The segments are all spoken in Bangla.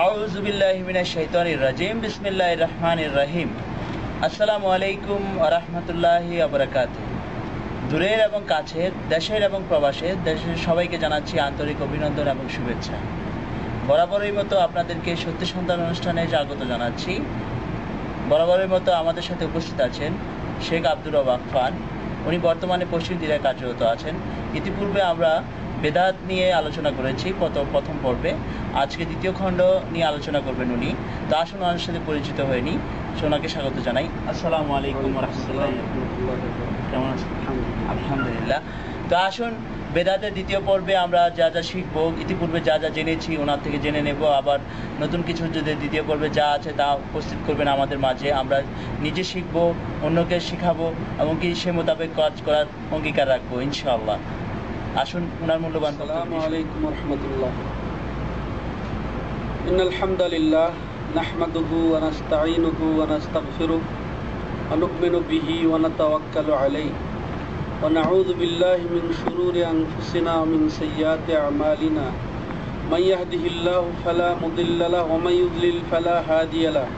আউযু বিল্লাহি মিনাশ শাইতানির রাজিম। বিসমিল্লাহির রহমানির রহিম। আসসালামু আলাইকুম ওয়া রাহমাতুল্লাহি ওয়া বারাকাতুহু। দূরের এবং কাছের, দেশের এবং প্রবাসের, দেশের সবাইকে জানাচ্ছি আন্তরিক অভিনন্দন এবং শুভেচ্ছা। বরাবরের মতো আপনাদেরকে সত্যি সন্তান অনুষ্ঠানে স্বাগত জানাচ্ছি। বরাবরের মতো আমাদের সাথে উপস্থিত আছেন শেখ আব্দুর রব খান। উনি বর্তমানে পশ্চিম দিনায় কার্যরত আছেন। ইতিপূর্বে আমরা বেদাত নিয়ে আলোচনা করেছি প্রথম পর্বে। আজকে দ্বিতীয় খণ্ড নিয়ে আলোচনা করবেন উনি। তো আসুন ওনার সাথে পরিচিত হয়নি, ওনাকে স্বাগত জানাই। আসসালামু আলাইকুম ওয়া রাহমাতুল্লাহি। কেমন আছেন? আলহামদুলিল্লাহ। তো আসুন বেদাতের দ্বিতীয় পর্বে আমরা যা যা শিখবো, ইতিপূর্বে যা যা জেনেছি ওনার থেকে জেনে নেব। আবার নতুন কিছু যদি দ্বিতীয় পর্বে যা আছে তা উপস্থিত করবেন আমাদের মাঝে। আমরা নিজে শিখবো, অন্যকে শেখাবো এবং কি সে মোতাবেক কাজ করার অঙ্গীকার রাখবো ইনশাআল্লাহ। আসুন ওনার মূল্যবান। আসসালামু আলাইকুম ওয়া রাহমাতুল্লাহ। ইন্নাল হামদালিল্লাহ নাহমাদুহু ওয়া নাস্তাঈনুহু ওয়া নাস্তাগফিরুহু ওয়া নু'মিনু বিহি ওয়া নাতাওয়াক্কালু আলাইহি ওয়া নাউযু বিল্লাহি মিন শুরুরি আনফুসিনা ওয়া মিন সাইয়্যাতি আমালিনা মান ইয়াহদিহিল্লাহু ফালা মুদিল্লা লাহু ওয়া মান ইউদ্লিল ফালা হাদিয়া লাহু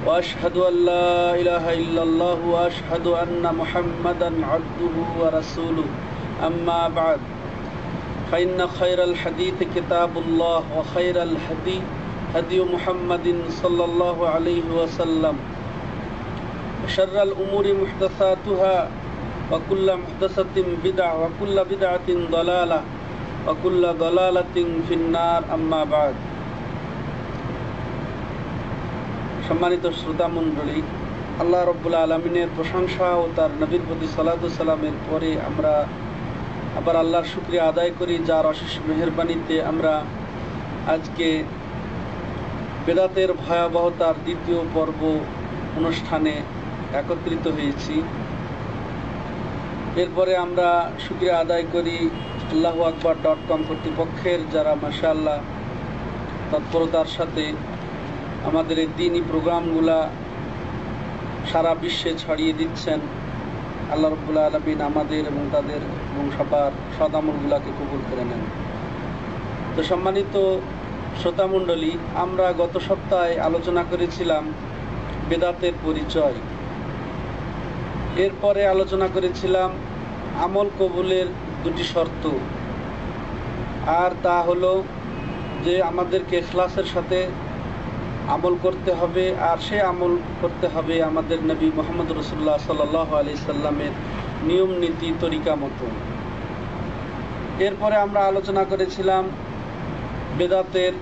ওয়া আশহাদু আল লা ইলাহা ইল্লাল্লাহু ওয়া আশহাদু আন্না মুহাম্মাদান আবদুহু ওয়া রাসূলুহু أما بعد فإن خير الحديث كتاب الله وخير الهدي هدي محمد صلى الله عليه وسلم وشر الأمور محدثاتها وكل محدثة بدعة وكل بدعة ضلالة وكل ضلالة في النار أما بعد সম্মানিত শ্রোতা মণ্ডলী, আল্লাহ রাব্বুল আলামিনের প্রশংসা ও তার নবীর প্রতি সালাতু সালামের পরে আমরা আবার আল্লাহর শুকরিয়া আদায় করি, যার অশেষ মেহেরবানিতে আমরা আজকে বেদাতের ভয়াবহতার দ্বিতীয় পর্ব অনুষ্ঠানে একত্রিত হয়েছি। এরপরে আমরা শুকরিয়া আদায় করি allahu-akbar.com কর্তৃপক্ষের, যারা মাশাআল্লাহ তৎপরতার সাথে আমাদের এই দ্বীনি প্রোগ্রামগুলা সারা বিশ্বে ছড়িয়ে দিচ্ছেন। আল্লাহ রাব্বুল আলামিন আমাদের এবং তাদের এবং সবার সৎ আমলগুলোকে কবুল করে নেন। তো সম্মানিত শ্রোতামণ্ডলী, আমরা গত সপ্তাহে আলোচনা করেছিলাম বেদাতের পরিচয়। এরপরে আলোচনা করেছিলাম আমল কবুলের দুটি শর্ত, আর তা হলো যে আমাদেরকে ইখলাসের সাথে আমল করতে হবে, আর সে আমল করতে হবে আমাদের নবী মুহাম্মদ রাসূলুল্লাহ সাল্লাল্লাহু আলাইহি সাল্লামের নিয়ম নীতি তরিকা মতো। এরপরে আমরা আলোচনা করেছিলাম বেদাতের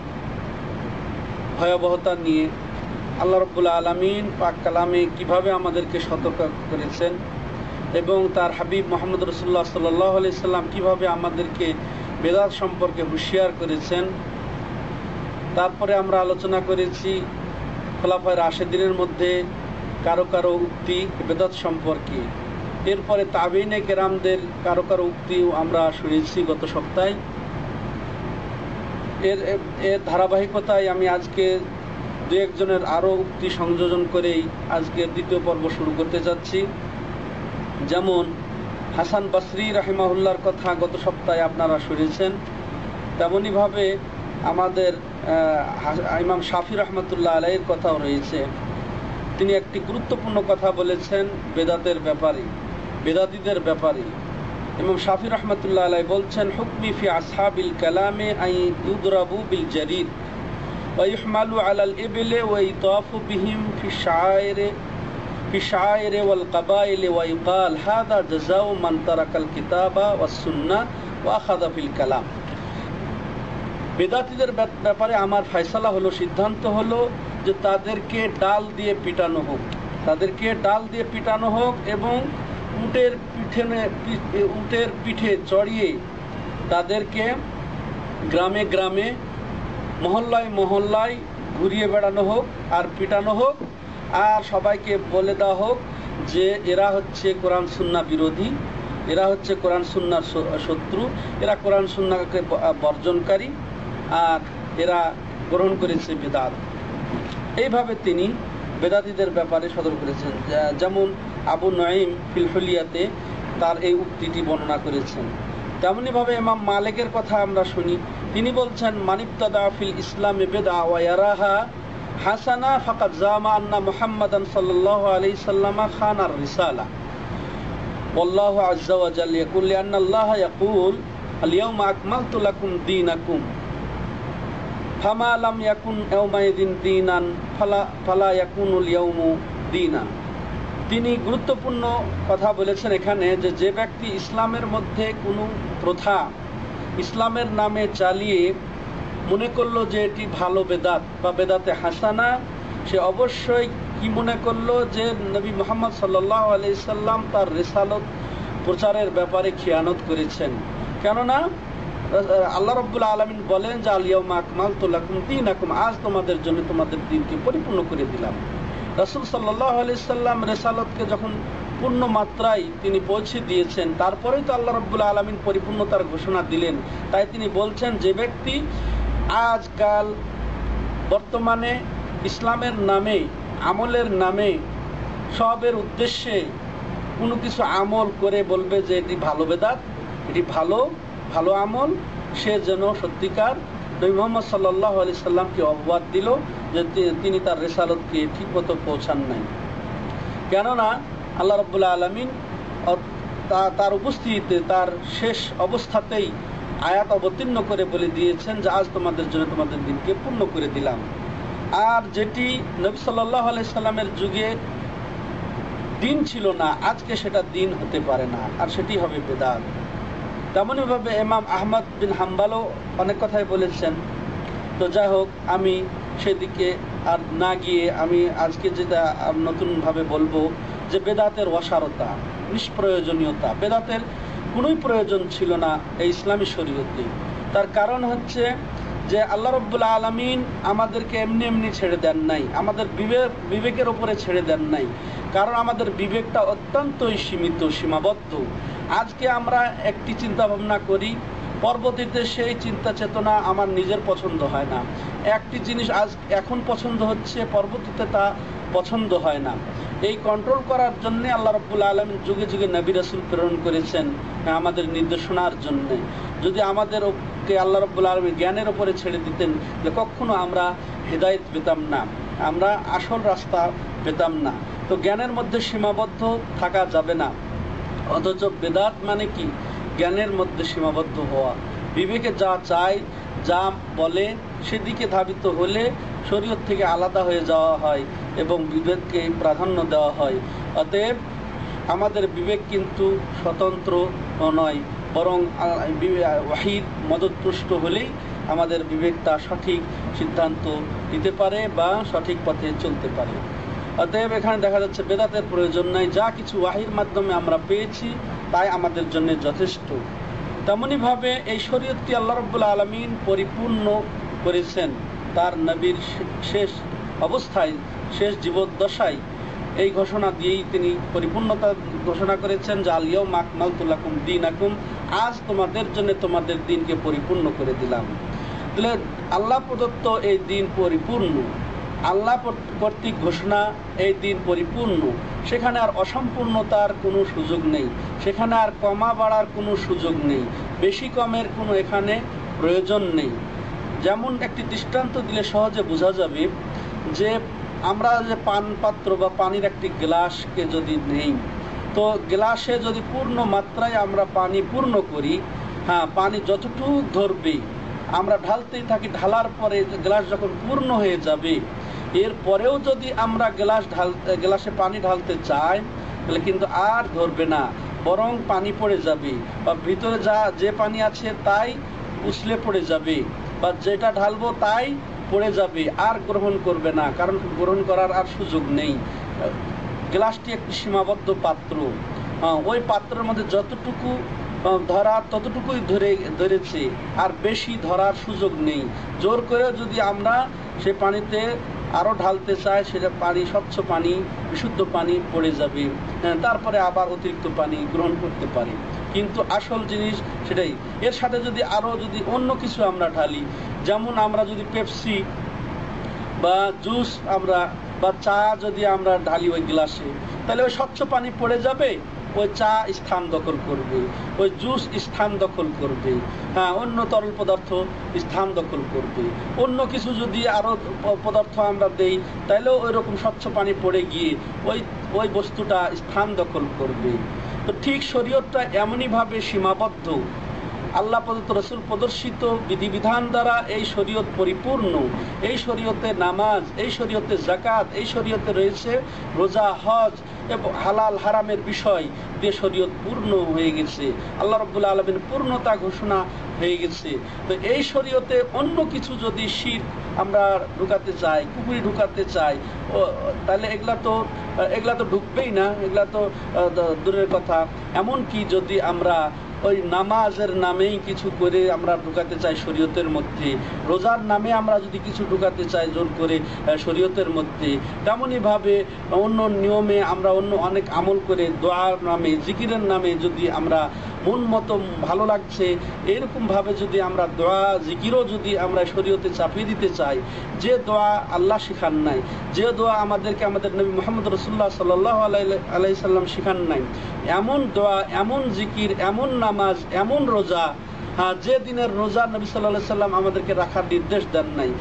ভয়াবহতা নিয়ে। আল্লাহ রাব্বুল আলামিন পাক কালামে কিভাবে আমাদেরকে সতর্ক করেছেন এবং তার হাবিব মুহাম্মদ রাসূলুল্লাহ সাল্লাল্লাহু আলাইহি সাল্লাম কিভাবে আমাদেরকে বেদাত সম্পর্কে হুঁশিয়ার করেছেন। তারপরে আমরা আলোচনা করেছি খোলাফায়ে রাশেদিনের মধ্যে কারো কারো উক্তি বেদাত সম্পর্কে। এরপরে তাবিঈনে কেরামদের কারো কারো উক্তিও আমরা শুনেছি গত সপ্তাহে। এর ধারাবাহিকতায় আমি আজকে দু একজনের আরও উক্তি সংযোজন করেই আজকে দ্বিতীয় পর্ব শুরু করতে যাচ্ছি। যেমন হাসান বসরি রাহিমাহুল্লাহর কথা গত সপ্তাহে আপনারা শুনেছেন, তেমনইভাবে আমাদের ইমাম শাফি রহমতুল্লাহ আলাইহির কথাও রয়েছে। তিনি একটি গুরুত্বপূর্ণ কথা বলেছেন বেদাতের ব্যাপারে, বেদাতীদের ব্যাপারে। ইমাম শাফি রহমতুল্লাহ আলাইহি বলছেন, হুকমি ফি আসহাবিল কালামে আই ইউদরাবু বিল জারিদ ওয়া ইহমালু আলাল ইবলি ওয়া ইতাফু বিহিম ফি শাআইরি ওয়াল কাবাইল ওয়া ইকাল হাদা জাযাউ মান তারাকাল কিতাবা ওয়াস সুন্নাহ ওয়া আখাযা ফিল কালাম। বেদাতীদের ব্যাপারে আমার ফয়সালা হলো, সিদ্ধান্ত হলো যে তাদেরকে ডাল দিয়ে পিটানো হোক, তাদেরকে ডাল দিয়ে পিটানো হোক এবং উটের পিঠে চড়িয়ে তাদেরকে গ্রামে গ্রামে মহল্লায় মহল্লায় ঘুরিয়ে বেড়ানো হোক আর পিটানো হোক, আর সবাইকে বলে দেওয়া হোক যে এরা হচ্ছে কোরআন সুন্নাহ বিরোধী, এরা হচ্ছে কোরআন সুন্নাহর শত্রু, এরা কোরআন সুন্নাহকে বর্জনকারী, আর এরা গ্রহণ করেছে বেদাত। এইভাবে তিনি বেদাতীদের ব্যাপারে সতর্ক করেছেন। যেমন আবু নঈম ফিল হুলিয়াতে তার এই উক্তিটি বর্ণনা করেছেন। তেমনিভাবে ইমাম মালিকের কথা আমরা শুনি। তিনি বলছেন, মানিবতাদা ফিল ইসলামে বিদআ ওয়া ইয়ারাহা হাসানা ফাকাদ জামা আন্না মুহাম্মাদান সাল্লাল্লাহু আলাইহি সাল্লাম খানার রিসালা ওয়াল্লাহু আযজা ওয়া জাল্লা ইয়াকুল লিআন্না আল্লাহ ইয়াকুল আল ইয়াউমা আকমালতু লাকুম দীনাকুম ফামা লাম ইয়াকুন ইয়াউমাইযিন দীনান ফালা ইয়াকুনুল ইয়াউমু দীনান। তিনি গুরুত্বপূর্ণ কথা বলেছেন এখানে যে ব্যক্তি ইসলামের মধ্যে কোনো প্রথা ইসলামের নামে চালিয়ে মনে করলো যে এটি ভালো বেদাত বা বেদাতে হাসানা, সে অবশ্যই কি মনে করলো যে নবী মুহাম্মদ সাল্লাল্লাহু আলাইহি সাল্লাম তার রিসালত প্রচারের ব্যাপারে খিয়ানত করেছেন। কেননা আল্লাহ রাব্বুল আলামিন বলেন যে আল ইয়াউমা আকমালতু লাকুম দীনাকুম, আজ তোমাদের জন্য তোমাদের দিনকে পরিপূর্ণ করে দিলাম। রাসূল সাল্লাল্লাহু আলাইহি সাল্লাম রিসালতকে যখন পূর্ণ মাত্রায় তিনি পৌঁছে দিয়েছেন, তারপরেই তো আল্লাহ রাব্বুল আলামিন পরিপূর্ণতার ঘোষণা দিলেন। তাই তিনি বলছেন, যে ব্যক্তি আজকাল বর্তমানে ইসলামের নামে আমলের নামে সবের উদ্দেশ্যে কোনো কিছু আমল করে বলবে যে এটি ভালো বেদাত, এটি ভালো ভালো আমল, সে যেন সত্যিকার নবী মুহাম্মদ সাল্লাল্লাহু আলাইহি সাল্লামকে অপবাদ দিল যে তিনি তার রিসালতকে ঠিকমতো পৌঁছান নাই। কেননা আল্লাহ রাব্বুল আলামিন তার উপস্থিতিতে তার শেষ অবস্থাতেই আয়াত অবতীর্ণ করে বলে দিয়েছেন যে আজ তোমাদের জন্য তোমাদের দিনকে পূর্ণ করে দিলাম। আর যেটি নবী সাল্লাল্লাহু আলাইহি সাল্লামের যুগে দিন ছিল না, আজকে সেটা দিন হতে পারে না, আর সেটি হবে বেদাত। তেমনইভাবে ইমাম আহমদ বিন হাম্বালও অনেক কথাই বলেছেন। তো যাই হোক, আমি সেদিকে আর না গিয়ে আমি আজকে যেটা নতুনভাবে বলবো যে বেদাতের অসারতা, নিষ্প্রয়োজনীয়তা, বেদাতের কোনোই প্রয়োজন ছিল না এই ইসলামী শরীয়তে। তার কারণ হচ্ছে যে আল্লাহ রাব্বুল আলামিন আমাদেরকে এমনি এমনি ছেড়ে দেন নাই, আমাদের বিবেকের উপরে ছেড়ে দেন নাই, কারণ আমাদের বিবেকটা অত্যন্তই সীমিত, সীমাবদ্ধ। আজকে আমরা একটি চিন্তা ভাবনা করি, পরবর্তীতে সেই চিন্তা চেতনা আমার নিজের পছন্দ হয় না। একটি জিনিস এখন পছন্দ হচ্ছে, পরবর্তীতে তা পছন্দ হয় না। এই কন্ট্রোল করার জন্য আল্লাহ রাব্বুল আলামিন যুগে যুগে নবী রাসূল প্রেরণ করেছেন আমাদের নির্দেশনার জন্য। যদি আমাদেরকে আল্লাহ রাব্বুল আলামিন জ্ঞানের উপরে ছেড়ে দিতেন, যে কখনো আমরা হেদায়েত পেতাম না, আমরা আসল রাস্তা পেতাম না। তো জ্ঞানের মধ্যে সীমাবদ্ধ থাকা যাবে না। অথচ বেদাত মানে কি? জ্ঞানের মধ্যে সীমাবদ্ধ হওয়া, বিবেকে যা চায়, যা বলে সেদিকে ধাবিত হলে শরীয়ত থেকে আলাদা হয়ে যাওয়া হয় এবং বিবেককে প্রাধান্য দেওয়া হয়। অতএব আমাদের বিবেক কিন্তু স্বতন্ত্র নয়, বরং ওয়াহির মদতপুষ্ট হলেই আমাদের বিবেকটা সঠিক সিদ্ধান্ত নিতে পারে বা সঠিক পথে চলতে পারে। অতএব এখানে দেখা যাচ্ছে বেদাতের প্রয়োজন নাই, যা কিছু ওয়াহির মাধ্যমে আমরা পেয়েছি তাই আমাদের জন্য যথেষ্ট। তেমনইভাবে এই শরীয়তটি আল্লাহ রাব্বুল আলামিন পরিপূর্ণ করেছেন তার নবীর শেষ অবস্থায়, শেষ জীবদ্দশায়। এই ঘোষণা দিয়েই তিনি পরিপূর্ণতা ঘোষণা করেছেন যে আল ইয়াউমা আকমালতু লাকুম দীনাকুম, আজ তোমাদের জন্য তোমাদের দিনকে পরিপূর্ণ করে দিলাম। তাহলে আল্লাহ প্রদত্ত এই দিন পরিপূর্ণ, আল্লাহ কর্তৃক ঘোষণা এই দিন পরিপূর্ণ, সেখানে আর অসম্পূর্ণতার কোনো সুযোগ নেই, সেখানে আর কমা বাড়ার কোনো সুযোগ নেই, বেশি কমের কোনো এখানে প্রয়োজন নেই। যেমন একটি দৃষ্টান্ত দিলে সহজে বোঝা যাবে যে আমরা যে পান পাত্র বা পানির একটি গ্লাসকে যদি নেই, তো গ্লাসে যদি পূর্ণ মাত্রায় আমরা পানি পূর্ণ করি, পানি যতটুকু ধরবে আমরা ঢালতেই থাকি, ঢালার পরে গ্লাস যখন পূর্ণ হয়ে যাবে, এরপরেও যদি আমরা গ্লাসে পানি ঢালতে চাই তাহলে কিন্তু আর ধরবে না, বরং পানি পড়ে যাবে, বা ভিতরে যে পানি আছে তাই উছলে পড়ে যাবে, বা যেটা ঢালবো তাই পড়ে যাবে, আর গ্রহণ করবে না, কারণ গ্রহণ করার আর সুযোগ নেই। গ্লাসটি একটি সীমাবদ্ধ পাত্র, ওই পাত্রের মধ্যে যতটুকু ধরার ততটুকুই ধরেছে, আর বেশি ধরার সুযোগ নেই। জোর করে যদি আমরা সে পানিতে আরও ঢালতে চাই, সেটা পানি, স্বচ্ছ পানি, বিশুদ্ধ পানি পড়ে যাবে, তারপরে আবার অতিরিক্ত পানি গ্রহণ করতে পারি। কিন্তু আসল জিনিস সেটাই। এর সাথে যদি আরও অন্য কিছু আমরা ঢালি, যেমন আমরা যদি পেপসি বা জুস বা চা যদি আমরা ঢালি ওই গ্লাসে, তাহলে ওই স্বচ্ছ পানি পড়ে যাবে, ওই চা স্থান দখল করবে, ওই জুস স্থান দখল করবে, হ্যাঁ, অন্য তরল পদার্থ স্থান দখল করবে। অন্য কিছু যদি আরও পদার্থ আমরা দেই তাহলেও ওই রকম স্বচ্ছ পানি পড়ে গিয়ে ওই ওই বস্তুটা স্থান দখল করবে। তো ঠিক শরীয়তটা এমনইভাবে সীমাবদ্ধ, আল্লাহ প্রদত্ত রসুল প্রদর্শিত বিধিবিধান দ্বারা এই শরীয়ত পরিপূর্ণ। এই শরীয়তে নামাজ, এই শরীয়তে যাকাত, এই শরীয়তে রয়েছে রোজা, হজ এবং হালাল হারামের বিষয় দিয়ে শরীয়ত পূর্ণ হয়ে গেছে। আল্লাহ রাব্বুল আলামিন পূর্ণতা ঘোষণা হয়ে গেছে। তো এই শরীয়তে অন্য কিছু যদি শিরক আমরা ঢুকাতে চাই, কুফরি ঢুকাতে চাই, তাহলে এগুলা তো ঢুকবেই না, এগুলা তো দূরের কথা। এমনকি যদি আমরা ওই নামাজের নামেই কিছু করে আমরা ঢুকাতে চাই শরীয়তের মধ্যে, রোজার নামে আমরা যদি কিছু ঢুকাতে চাই জোর করে শরীয়তের মধ্যে, তেমনইভাবে অন্য নিয়মে আমরা অন্য অনেক আমল করে দোয়ার নামে, জিকিরের নামে যদি আমরা মন মতো ভালো লাগছে এরকমভাবে যদি আমরা দোয়া জিকিরও যদি আমরা শরীয়তে চাপিয়ে দিতে চাই, যে দোয়া আল্লাহ শিখান নাই, যে দোয়া আমাদেরকে আমাদের নবী মুহাম্মদ রাসূলুল্লাহ সাল্লাল্লাহু আলাইহি সাল্লাম শিখান নাই, এমন দোয়া, এমন জিকির, এমন নামাজ, এমন রোজা, হ্যাঁ, যে দিনের রোজা নবী সাল্লাল্লাহু আলাইহি সাল্লাম আমাদেরকে রাখার নির্দেশ দেন নাই,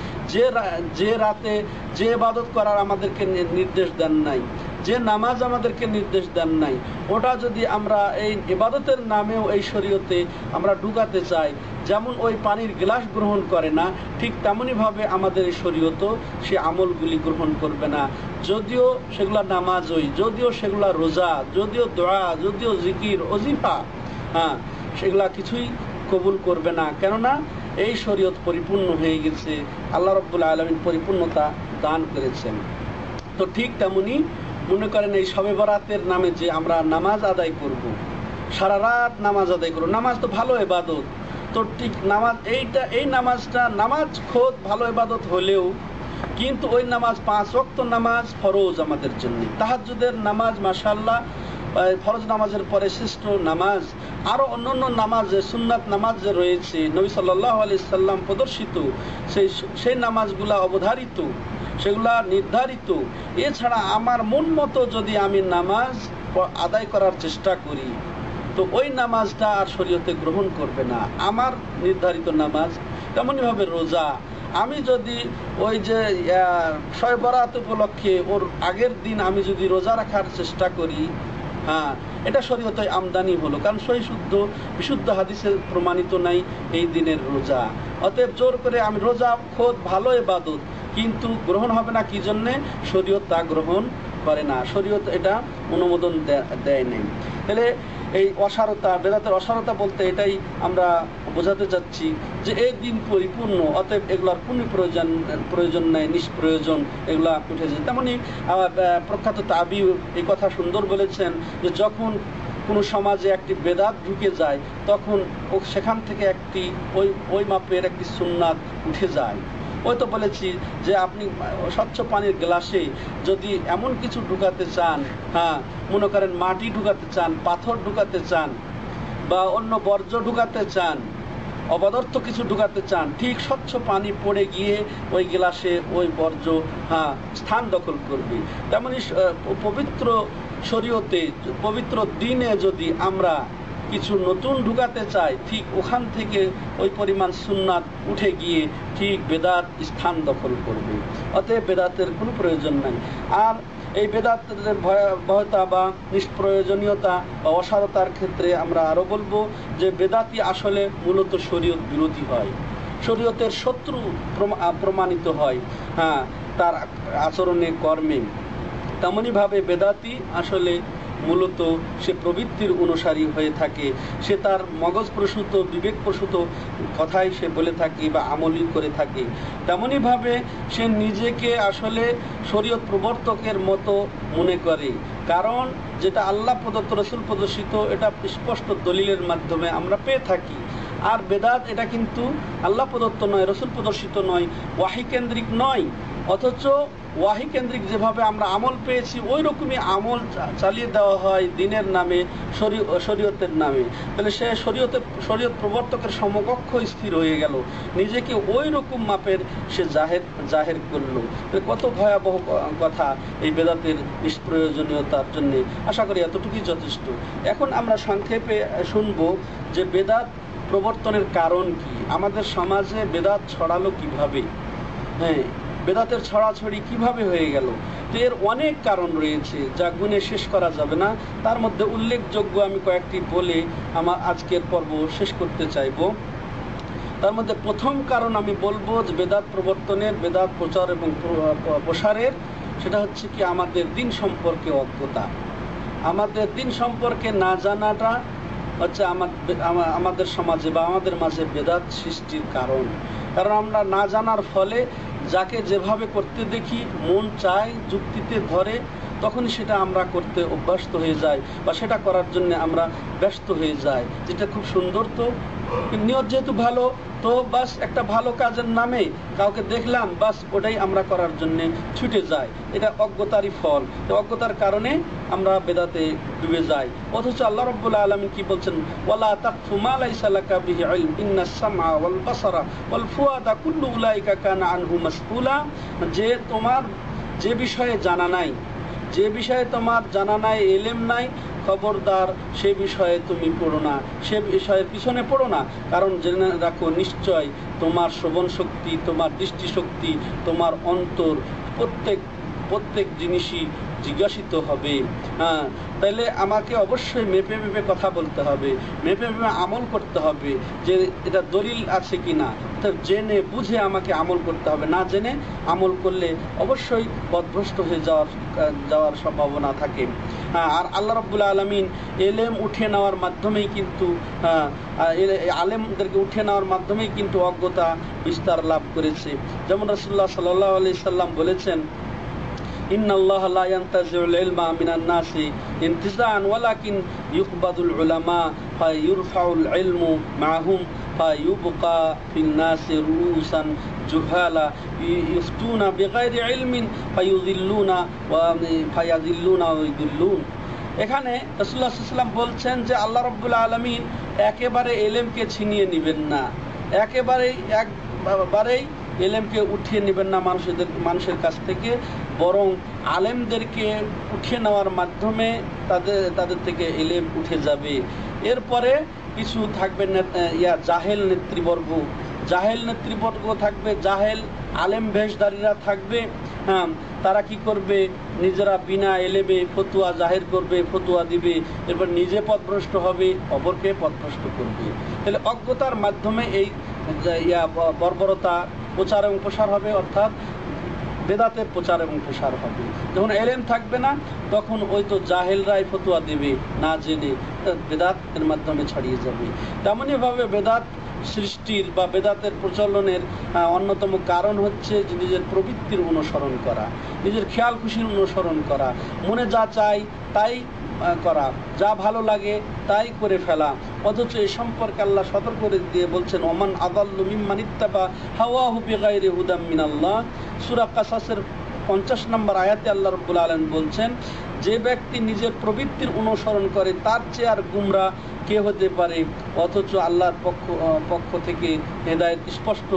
যে রাতে যে ইবাদত করার আমাদেরকে নির্দেশ দেন নাই, যে নামাজ আমাদেরকে নির্দেশ দেন নাই, ওটা যদি আমরা এই ইবাদতের নামেও এই শরীয়তে আমরা ঢুকাতে চাই, যেমন ওই পানির গ্লাস গ্রহণ করে না, ঠিক তেমনইভাবে আমাদের এই শরীয়তও সে আমলগুলি গ্রহণ করবে না। যদিও সেগুলা নামাজই, যদিও সেগুলা রোজা, যদিও দোয়া, যদিও জিকির, ওজিফা, হ্যাঁ, সেগুলা কিছুই কবুল করবে না। কেননা এই শরীয়ত পরিপূর্ণ হয়ে গেছে, আল্লাহ রাব্বুল আলামিন পরিপূর্ণতা দান করেছেন। তো ঠিক তেমনি মনে করেন এই শবে বরাতের নামে যে আমরা নামাজ আদায় করব, সারা রাত নামাজ আদায় করব, নামাজ তো ভালো ইবাদত। তো ঠিক এই নামাজটা নামাজ খোদ ভালো ইবাদত হলেও কিন্তু ওই নামাজ 5 ওয়াক্ত নামাজ ফরজ আমাদের জন্য। তাহাজ্জুদের নামাজ মাশাআল্লাহ ফরজ নামাজের পরে শ্রেষ্ঠ নামাজ। আরও অন্যান্য নামাজ যে সুন্নাত নামাজ যে রয়েছে নবী সাল্লাল্লাহু আলাইহি সাল্লাম প্রদর্শিত, সেই নামাজগুলা অবধারিত, সেগুলা নির্ধারিত। এছাড়া আমার মন মতো যদি আমি নামাজ আদায় করার চেষ্টা করি তো ওই নামাজটা আর শরীয়তে গ্রহণ করবে না আমার নির্ধারিত নামাজ। তেমনইভাবে রোজা, আমি যদি ওই যে শবে বরাত উপলক্ষে ওর আগের দিন আমি যদি রোজা রাখার চেষ্টা করি, হ্যাঁ, এটা শরীয়তে আমদানি হলো, কারণ বিশুদ্ধ হাদিসে প্রমাণিত নাই এই দিনের রোজা। অতএব জোর করে আমি রোজা খোদ ভালো ইবাদত, কিন্তু গ্রহণ হবে না। কি জন্যে? শরীয়ত তা গ্রহণ করে না, শরীয়ত এটা অনুমোদন দেয় নেই। তাহলে এই অসারতা, বেদাতের অসারতা বলতে এটাই আমরা বোঝাতে চাচ্ছি যে এই দিন পরিপূর্ণ, অতএব এগুলার কোনো প্রয়োজন নেই, নিষ্প্রয়োজন এগুলা উঠে যায়। তেমনি প্রখ্যাত তাবি এই কথা সুন্দর বলেছেন যে যখন কোনো সমাজে একটি বেদাত ঢুকে যায় তখন সেখান থেকে ওই মাপের একটি সুন্নাত উঠে যায়। ওই তো বলেছি যে আপনি স্বচ্ছ পানির গ্লাসে যদি এমন কিছু ঢুকাতে চান, হ্যাঁ, মনে করেন মাটি ঢুকাতে চান, পাথর ঢুকাতে চান, বা অন্য বর্জ্য ঢুকাতে চান, অপদার্থ কিছু ঢুকাতে চান, ঠিক স্বচ্ছ পানি পড়ে গিয়ে ওই গ্লাসে ওই বর্জ্য, হ্যাঁ, স্থান দখল করবে। তেমনি পবিত্র শরীয়তে, পবিত্র দিনে যদি আমরা কিছু নতুন ঢুকাতে চাই, ঠিক ওখান থেকে ওই পরিমাণ সুন্নাত উঠে গিয়ে ঠিক বেদাত স্থান দখল করবে। অতএব বেদাতের কোনো প্রয়োজন নাই। আর এই বেদাতের ভয়াবহতা বা নিষ্প্রয়োজনীয়তা বা অসারতার ক্ষেত্রে আমরা আরও বলবো যে বেদাতি আসলে মূলত শরীয়ত বিরোধী হয়, শরীয়তের শত্রু প্রমাণিত হয়, হ্যাঁ, তার আচরণে কর্মে। তেমনইভাবে বেদাতি আসলে মূলত সে প্রবৃত্তির অনুসারী হয়ে থাকে, সে তার মগজ প্রসূত, বিবেক প্রসূত কথাই সে বলে থাকে বা আমলি করে থাকে। তেমনইভাবে সে নিজেকে আসলে শরীয়ত প্রবর্তকের মতো মনে করে, কারণ যেটা আল্লাহ প্রদত্ত, রসুল প্রদর্শিত, এটা স্পষ্ট দলিলের মাধ্যমে আমরা পেয়ে থাকি। আর বেদাত এটা কিন্তু আল্লাহ প্রদত্ত নয়, রসুল প্রদর্শিত নয়, ওয়াহি কেন্দ্রিক নয়, অথচ ওয়াহি কেন্দ্রিক যেভাবে আমরা আমল পেয়েছি ওই রকমই আমল চালিয়ে দেওয়া হয় দিনের নামে, শরীয়তের নামে। তাহলে সে শরীয়ত প্রবর্তকের সমকক্ষ স্থির হয়ে গেল, নিজেকে ওই রকম মাপের সে জাহের করলো। কত ভয়াবহ কথা এই বেদাতের নিষ্প্রয়োজনীয়তার জন্য। আশা করি এতটুকুই যথেষ্ট। এখন আমরা সংক্ষেপে শুনবো যে বেদাত প্রবর্তনের কারণ কি, আমাদের সমাজে বেদাত ছড়ালো কিভাবে, হ্যাঁ বেদাতের ছড়াছড়ি কিভাবে হয়ে গেল। তো এর অনেক কারণ রয়েছে যা গুণে শেষ করা যাবে না। তার মধ্যে উল্লেখযোগ্য আমি কয়েকটি বলে আমার আজকের পর্ব শেষ করতে চাইব। তার মধ্যে প্রথম কারণ আমি বলবো যে বেদাত প্রবর্তনের, বেদাত প্রচার এবং প্রসারের, সেটা হচ্ছে কি আমাদের দিন সম্পর্কে অজ্ঞতা। আমাদের দিন সম্পর্কে না জানাটা হচ্ছে আমাদের সমাজে বা আমাদের মাঝে বেদাত সৃষ্টির কারণ। কারণ আমরা না জানার ফলে যাকে যেভাবে করতে দেখি, মন চায়, যুক্তিতে ধরে, তখনই সেটা আমরা করতে অভ্যস্ত হয়ে যাই বা সেটা করার জন্য আমরা ব্যস্ত হয়ে যাই। যেটা খুব সুন্দর, তো নিয়ত যেহেতু ভালো, তো বাস একটা ভালো কাজের নামে কাউকে দেখলাম, বাস ওটাই আমরা করার জন্য ছুটে যাই। এটা অজ্ঞতারই ফল। তো অজ্ঞতার কারণে আমরা বেদাতে ডুবে যাই। অথচ আল্লাহ রাব্বুল আলামিন কি বলছেন, ওয়ালা তাকফু মা লাইসা লাকা বিহি ইলম ইন্নাস সামআ ওয়াল বাসারা ওয়াল ফুআদা কুল্লু উলাইকা কানা আনহু মাসউলা। যে তোমার যে বিষয়ে জানা নাই, যে বিষয়ে তোমার জানা নাই, এলেম নাই, খবরদার সে বিষয়ে তুমি পড়ো না, সে বিষয়ের পিছনে পড়ো না। কারণ জেনে রাখো, নিশ্চয় তোমার শ্রবণ শক্তি, তোমার দৃষ্টিশক্তি, তোমার অন্তর, প্রত্যেক জিনিসই জিজ্ঞাসিত হবে। হ্যাঁ, তাইলে আমাকে অবশ্যই মেপে মেপে কথা বলতে হবে, মেপে মেপে আমল করতে হবে, যে এটা দলিল আছে কি না। জেনে বুঝে আমাকে আমল করতে হবে, না জেনে আমল করলে অবশ্যই পথভ্রষ্ট হয়ে যাওয়ার সম্ভাবনা থাকে। আর আল্লাহ রাব্বুল আলামিন এলেম উঠে নেওয়ার মাধ্যমেই কিন্তু আলেমদেরকে উঠে নেওয়ার মাধ্যমেই কিন্তু অজ্ঞতা বিস্তার লাভ করেছে। যেমন রাসূলুল্লাহ সাল্লাল্লাহু আলাইহি সাল্লাম বলেছেন, ইন্নাল্লাহ লা ইয়ানতাজিউল ইলমা মিনান নাসি ইনতিজাআন ওয়ালাকিন ইউকবাদুল উলামা ফায়ুরফাউল ইলমু মাহুম ফায়ুবকা ফিন নাসি রুউসান জুহালা ইফতুনা বিগাইরি ইলমিন ফায়ুযিল্লুনা ওয়া ইয়ুযিল্লুন। এখানে রাসূলুল্লাহ সাল্লাল্লাহু আলাইহি ওয়াসাল্লাম বলছেন যে আল্লাহ রাব্বুল আলামিন একেবারে এলেমকে ছিনিয়ে নেবেন না, একবারেই এলেমকে উঠিয়ে নেবেন না মানুষের কাছ থেকে, বরং আলেমদেরকে উঠিয়ে নেওয়ার মাধ্যমে তাদের থেকে এলেম উঠে যাবে। এরপরে কিছু থাকবে জাহেল নেতৃবর্গ থাকবে, জাহেল আলেম ভেষধারীরা থাকবে। হ্যাঁ, তারা কি করবে, নিজেরা বিনা এলেমে ফতুয়া জাহির করবে, ফতুয়া দিবে, এরপর নিজে পথভ্রষ্ট হবে, অপরকে পথভ্রষ্ট করবে। তাহলে অজ্ঞতার মাধ্যমে এই বর্বরতা প্রচার এবং প্রসার হবে, অর্থাৎ বেদাতের প্রচার এবং প্রসার হবে। যখন এলেম থাকবে না, তখন ওই তো জাহেলরাই ফতুয়া দেবে না জেনে, বেদাতের মাধ্যমে ছড়িয়ে যাবে। তেমনইভাবে বেদাত সৃষ্টির বা বেদাতের প্রচলনের অন্যতম কারণ হচ্ছে যে নিজের প্রবৃত্তির অনুসরণ করা, নিজের খেয়াল খুশির অনুসরণ করা, মনে যা চাই তাই করা, যা ভালো লাগে তাই করে ফেলা। অথচ এই সম্পর্কে আল্লাহ সতর্ক করে দিয়ে বলছেন, ওমান আদাল্লু মিম্মান ইত্তাবা হাওয়াহু বিগাইরি হুদাম মিনাল্লাহ। সূরা কাসাসের 50 নম্বর আয়াতে আল্লাহ রাব্বুল আলামিন বলছেন, যে ব্যক্তি নিজের প্রবৃত্তির অনুসরণ করে তার চেয়ে আর গুমরা কে হতে পারে। অথচ আল্লাহর পক্ষ থেকে হেদায়েত স্পষ্ট।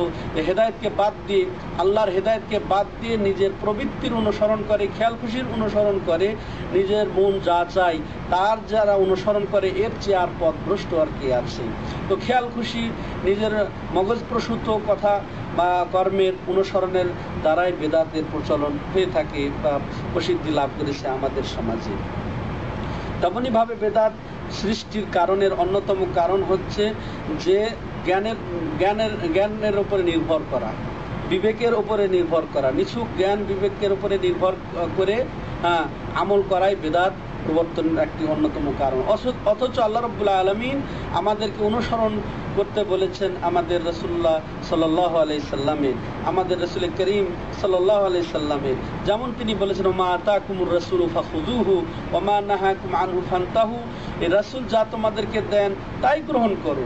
হেদায়েতকে বাদ দিয়ে, আল্লাহর হেদায়েতকে বাদ দিয়ে নিজের প্রবৃত্তির অনুসরণ করে, খেয়াল খুশির অনুসরণ করে, নিজের মন যা চায় তার যারা অনুসরণ করে, এর চেয়ে আর পথভ্রষ্ট আর কে আছে। তো খেয়াল খুশি, নিজের মগজ প্রসূত কথা বা কর্মের অনুসরণের দ্বারাই বেদাতের প্রচলন হয়ে থাকে বা প্রসিদ্ধি লাভ করেছে আমাদের সমাজে। তেমনইভাবে বেদাত সৃষ্টির কারণের অন্যতম কারণ হচ্ছে যে জ্ঞানের উপরে নির্ভর করা, বিবেকের উপরে নির্ভর করা, নিছক জ্ঞান বিবেকের উপরে নির্ভর করে আমল করাই বেদাত প্রবর্তনের একটি অন্যতম কারণ। অথচ আল্লাহ রাব্বুল আলামিন আমাদেরকে অনুসরণ করতে বলেছেন আমাদের রাসূলুল্লাহ সাল্লাল্লাহু আলাইহি সাল্লামের, আমাদের রাসূল করিম সাল্লাল্লাহু আলাইহি সাল্লামের। যেমন তিনি বলেছেন, মা আতাকুমুর রাসূলু ফাখুযুহু ওয়া মা নাহাকুম আনহু ফান্তাহু। এই রাসূল যা তোমাদেরকে দেন তাই গ্রহণ করো,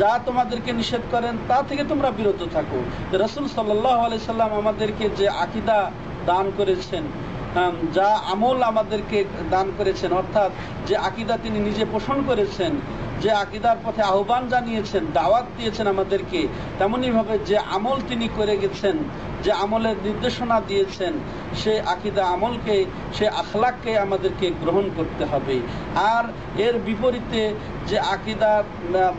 যা তোমাদেরকে নিষেধ করেন তা থেকে তোমরা বিরত থাকো। রাসূল সাল্লাল্লাহু আলাইহি সাল্লাম আমাদেরকে যে আকীদা দান করেছেন, যা আমল আমাদেরকে দান করেছেন, অর্থাৎ যে আকীদা তিনি নিজে পোষণ করেছেন, যে আকীদার পথে আহ্বান জানিয়েছেন, দাওয়াত দিয়েছেন আমাদেরকে, তেমনিভাবে যে আমল তিনি করে গেছেন, যে আমলের নির্দেশনা দিয়েছেন, সে আকীদা আমলকে, সে আখলাককে আমাদেরকে গ্রহণ করতে হবে। আর এর বিপরীতে যে আকীদা,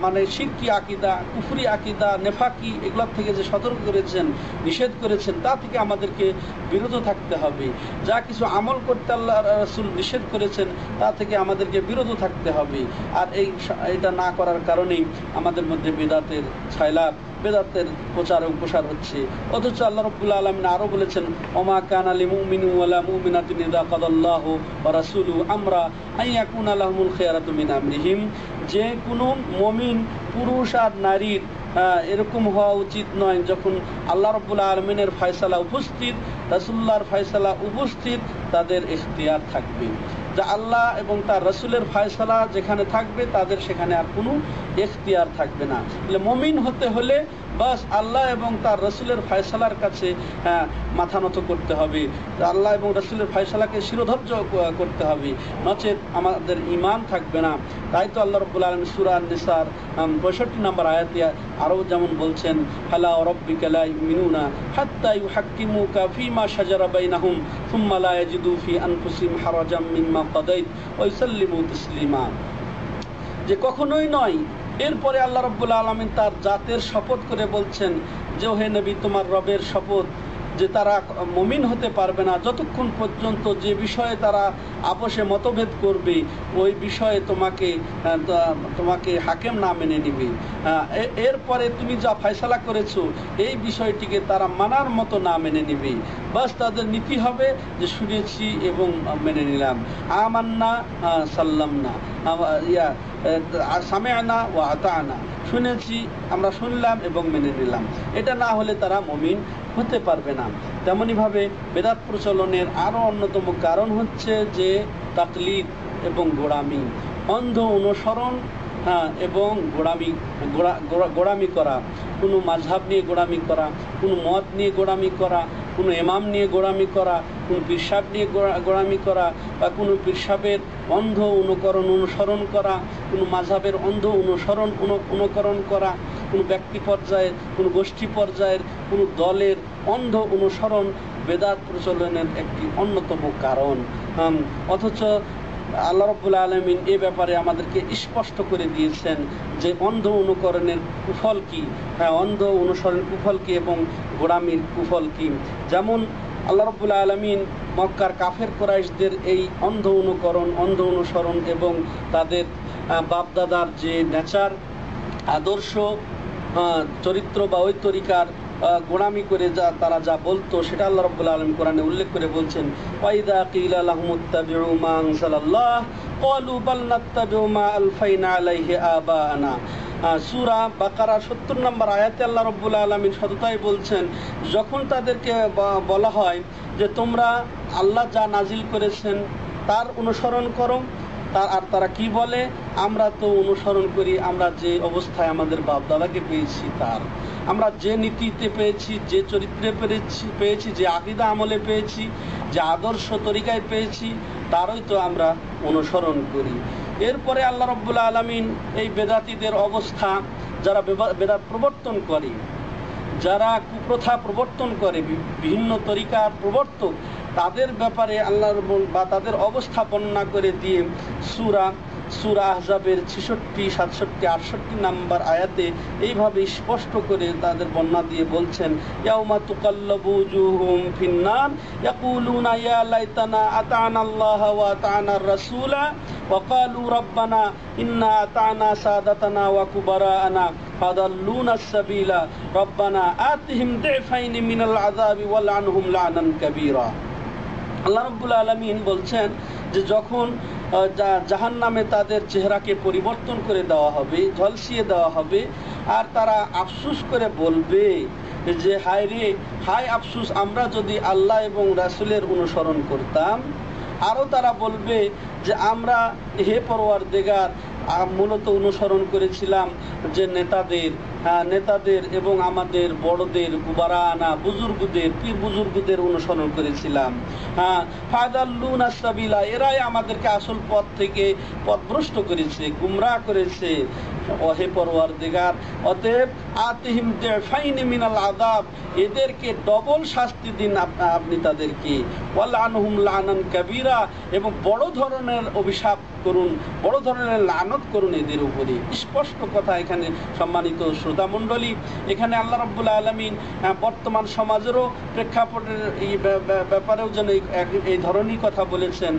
মানে শিরকি আকীদা, কুফরি আকীদা, নেফাকি, এগুলোর থেকে যে সতর্ক করেছেন, নিষেধ করেছেন, তা থেকে আমাদেরকে বিরত থাকতে হবে। যা কিছু আমল করতে আল্লাহ রাসূল নিষেধ করেছেন, তা থেকে আমাদেরকে বিরত থাকতে হবে। আর এটা না করার কারণেই আমাদের মধ্যে বেদাতের ছায়লাভ, বেদাতের প্রচার ও প্রসার হচ্ছে। অথচ আল্লাহ রাব্বুল আলামিন আরো বলেছেন, ওমা কানা লিল মুমিনিন ওয়ালা মুমিনাতিন ইযা কাদাল্লাহু ওয়া রাসূলুহু আমরা আইয়াকুনা লাহুমুল খায়রাতু মিন আমরিহিম, যে কোনো মুমিন পুরুষ আর নারীর এরকম হওয়া উচিত নয়, যখন আল্লাহ রাব্বুল আলামিনের ফয়সালা উপস্থিত, রাসূলুল্লাহর ফয়সালা উপস্থিত, তাদের ইখতিয়ার থাকবে। যা আল্লাহ এবং তার রাসূলের ফয়সালা যেখানে থাকবে, তাদের সেখানে আর কোনো ইখতিয়ার থাকবে না। তাহলে মুমিন হতে হলে বাস আল্লাহ এবং তার রাসূলের ফয়সালার কাছে মাথা নত করতে হবে, আল্লাহ এবং রাসূলের ফয়সালাকে শিরোধার্য করতে হবে, নচেত আমাদের ঈমান থাকবে না। তাই তো আল্লাহ রাব্বুল আলামিন সূরা আন-নিসার 65 নম্বর আয়াতে আরও যেমন বলছেন, ফালা রাব্বিকা লা ইউমিনুনা হাত্তা ইউহাক্কিমুকা ফীমা শাজারা বাইনাহুম সুম্মা লা ইয়াজিদু ফি আনফুসিহিম হারাজাম মিম্মা কাদাইত ওয়া ইউসাল্লিমু তাসলিমা, যে কখনোই নয়। এরপরে আল্লাহ রাব্বুল আলামিন তার জাতের শপথ করে বলছেন যে, হে নবী, তোমার রবের শপথ, যে তারা মুমিন হতে পারবে না যতক্ষণ পর্যন্ত যে বিষয়ে তারা আপোষে মতভেদ করবে, ওই বিষয়ে তোমাকে হাকেম না মেনে নিবে। এরপরে তুমি যা ফয়সালা করেছো, এই বিষয়টিকে তারা মানার মতো না মেনে নিবে। বাস তাদের নীতি হবে যে শুনেছি এবং মেনে নিলাম, আমান্না সাল্লামনা, সামি'না ওয়া আতা'না, শুনেছি, আমরা শুনলাম এবং মেনে নিলাম। এটা না হলে তারা মুমিন হতে পারবে না। তেমনিভাবে বেদাত প্রচলনের আরও অন্যতম কারণ হচ্ছে যে তাকলিদ এবং গোড়ামি, অন্ধ অনুসরণ এবং গোড়ামি করা, কোনো মাযহাব নিয়ে গোড়ামি করা, কোনো মত নিয়ে গোড়ামি করা, কোনো ইমাম নিয়ে গোড়ামি করা, কোনো পীরসাহেব নিয়ে গোড়ামি করা, বা কোনো পীরসাহেবের অন্ধ অনুসরণ করা, কোনো মাযহাবের অন্ধ অনুকরণ করা, কোনো ব্যক্তি পর্যায়ের, কোনো গোষ্ঠী পর্যায়ের, কোনো দলের অন্ধ অনুসরণ বেদাত প্রচলনের একটি অন্যতম কারণ। অথচ আল্লাহ রাব্বুল আলামিন এ ব্যাপারে আমাদেরকে স্পষ্ট করে দিয়েছেন যে অন্ধ অনুকরণের কুফল কি, অন্ধ অনুসরণ কুফল কি এবং গোড়ামির কুফল কি। যেমন আল্লাহ রাব্বুল আলামিন মক্কার কাফের কুরাইশদের এই অন্ধ অনুসরণ এবং তাদের বাপদাদার যে নেচার, আদর্শ, চরিত্র বা ওই তরিকার গোড়ামি করে তারা যা বলতো, সেটা আল্লাহ রাব্বুল আলামিন কোরআনে উল্লেখ করে বলছেন, ওয়াইদা কিলা লাহুমুত্তাবিউ মা আনজালাল্লাহ ক্বালু বাল নাত্তাবিউ মা আলফাইনা আলাইহি আবানা। সূরা বাকারা 70 নম্বর আয়াতে আল্লাহ রাব্বুল আলামিন সততাই বলছেন, যখন তাদেরকে বলা হয় যে তোমরা আল্লাহ যা নাজিল করেছেন তার অনুসরণ করো, আর তারা কি বলে, আমরা তো অনুসরণ করি আমরা যে অবস্থায় আমাদের বাপ দাদাকে পেয়েছি, তার আমরা যে নীতিতে পেয়েছি, যে চরিত্রে পেয়েছি, যে আকীদা আমলে পেয়েছি, যে আদর্শ তরিকায় পেয়েছি, তারই তো আমরা অনুসরণ করি। এরপরে আল্লাহ রাব্বুল আলামিন এই বেদাতীদের অবস্থা, যারা বেদাত প্রবর্তন করে, যারা কুপ্রথা প্রবর্তন করে, বিভিন্ন তরিকার প্রবর্তক, তাদের ব্যাপারে আল্লাহ বা তাদের অবস্থা বর্ণনা করে দিয়ে সূরা আহজাবের 66, 67, 68 নম্বর আয়াতে এইভাবে স্পষ্ট করে তাদের বর্ণনা দিয়ে বলছেন, ইয়াউমা তুকাল্লাবু উজুহুম ফিন্নার ইয়াকুলুনা ইয়া লাইতানা আতা'না আল্লাহ ওয়া আতা'না আর-রাসূলা ওয়া ক্বালু রাব্বানা ইন্না আতা'না সাদাতানা ওয়া কুবারা'না ফাদাল্লুনা আস-সাবিলা রাব্বানা আতিহিম দি'ফাইনি মিনাল আযাবি ওয়ালআনহুম লা'নান কাবীরা। আল্লাহ রাব্বুল আলামিন বলছেন যে যখন জাহান্নামে তাদের চেহারাকে পরিবর্তন করে দেওয়া হবে, ঝলসিয়ে দেওয়া হবে, আর তারা আফসোস করে বলবে যে হায় রে, হায় আফসোস, আমরা যদি আল্লাহ এবং রাসূলের অনুসরণ করতাম। আরও তারা বলবে যে আমরা হে পরওয়ারদিগার মূলত অনুসরণ করেছিলাম যে নেতাদের, নেতাদের এবং আমাদের বড়দের কুবারানা বুজুর্গদের পীর বুজুর্গদের অনুসরণ করেছিলাম। ফাদাল্লুনা সাবিলা, এরাই আমাদেরকে আসল পথ থেকে পথভ্রষ্ট করেছে, গুমরাহ করেছে। ওহে পরওয়ারদিগার, অতএব আতিহিম দিফাইনি মিনাল আযাব, এদেরকে ডবল শাস্তি দিন আপনি তাদেরকে। ওয়ালআনহুম লানান কাবীরা, এবং বড় ধরনের অভিশাপ করুন, বড় ধরনের লানত করুন এদের উপরে। স্পষ্ট কথা এখানে সম্মানিত শ্রোতা মণ্ডলী। এখানে আল্লাহ রাব্বুল আলামিন বর্তমান সমাজেরও প্রেক্ষাপটের এই ব্যাপারেও যেন এই ধরনের কথা বলেছেন,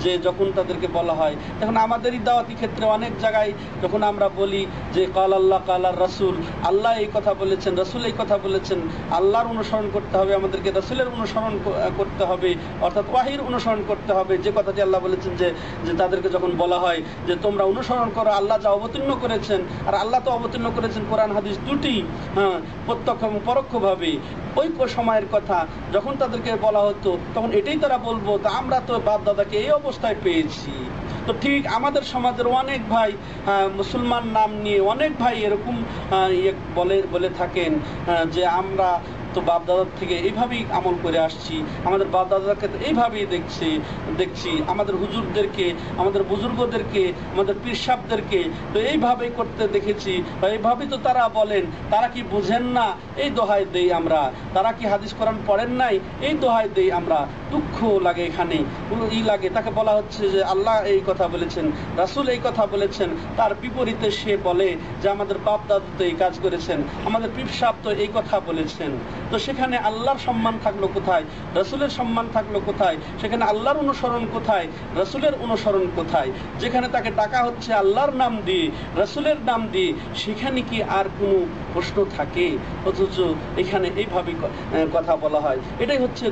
যে যখন তাদেরকে বলা হয়, তখন আমাদেরই দাওয়াতি ক্ষেত্রে অনেক জায়গায় যখন আমরা বলি যে কাল আল্লাহ কাল আর রাসূল, আল্লাহ এই কথা বলেছেন, রাসূল এই কথা বলেছেন, আল্লাহর অনুসরণ করতে হবে আমাদেরকে, রাসূলের অনুসরণ করতে হবে, অর্থাৎ ওয়াহির অনুসরণ করতে হবে। যে কথাটি আল্লাহ বলেছেন যে তাদেরকে যখন বলা হয় যে তোমরা অনুসরণ করো আল্লাহ যা অবতীর্ণ করেছেন, আর আল্লাহ তো অবতীর্ণ করেছেন কোরআন হাদিস দুটি, প্রত্যক্ষ এবং পরোক্ষভাবে। ওই সময়ের কথা যখন তাদেরকে বলা হতো, তখন এটাই তারা বলবো, তা আমরা তো বাপ দাদাকে এই অবস্থায় পেয়েছি। তো ঠিক আমাদের সমাজের অনেক ভাই মুসলমান নাম নিয়ে অনেক ভাই এরকম বলে থাকেন যে আমরা তো বাপ দাদার থেকে এইভাবেই আমল করে আসছি, আমাদের বাপ দাদাকে তো এইভাবেই দেখছি, আমাদের হুজুরদেরকে, আমাদের বুজুর্গদেরকে, আমাদের পীর সাহেবদেরকে তো এইভাবেই করতে দেখেছি, বা এইভাবেই তো তারা বলেন। তারা কি বুঝেন না? এই দোহাই দেই আমরা। তারা কি হাদিস কোরআন পড়েন নাই? এই দোহাই দেই আমরা। দুঃখ লাগে এখানে, লাগে। তাকে বলা হচ্ছে যে আল্লাহ এই কথা বলেছেন, রাসূল এই কথা বলেছেন, তার বিপরীতে সে বলে যে আমাদের বাপ দাদা তো এই কাজ করেছেন, আমাদের পীর সাহেব তো এই কথা বলেছেন। তো সেখানে আল্লাহর সম্মান থাকলো কোথায়? রাসূলের সম্মান থাকলো কোথায়? সেখানে আল্লাহর অনুসরণ কোথায়? রাসূলের অনুসরণ কোথায়? যেখানে তাকে ডাকা হচ্ছে আল্লাহর নাম দিয়ে, রাসূলের নাম দিয়ে, সেখানে কি আর কোনো প্রশ্ন থাকে? অথচ এখানে এইভাবে কথা বলা হয়। এটাই হচ্ছে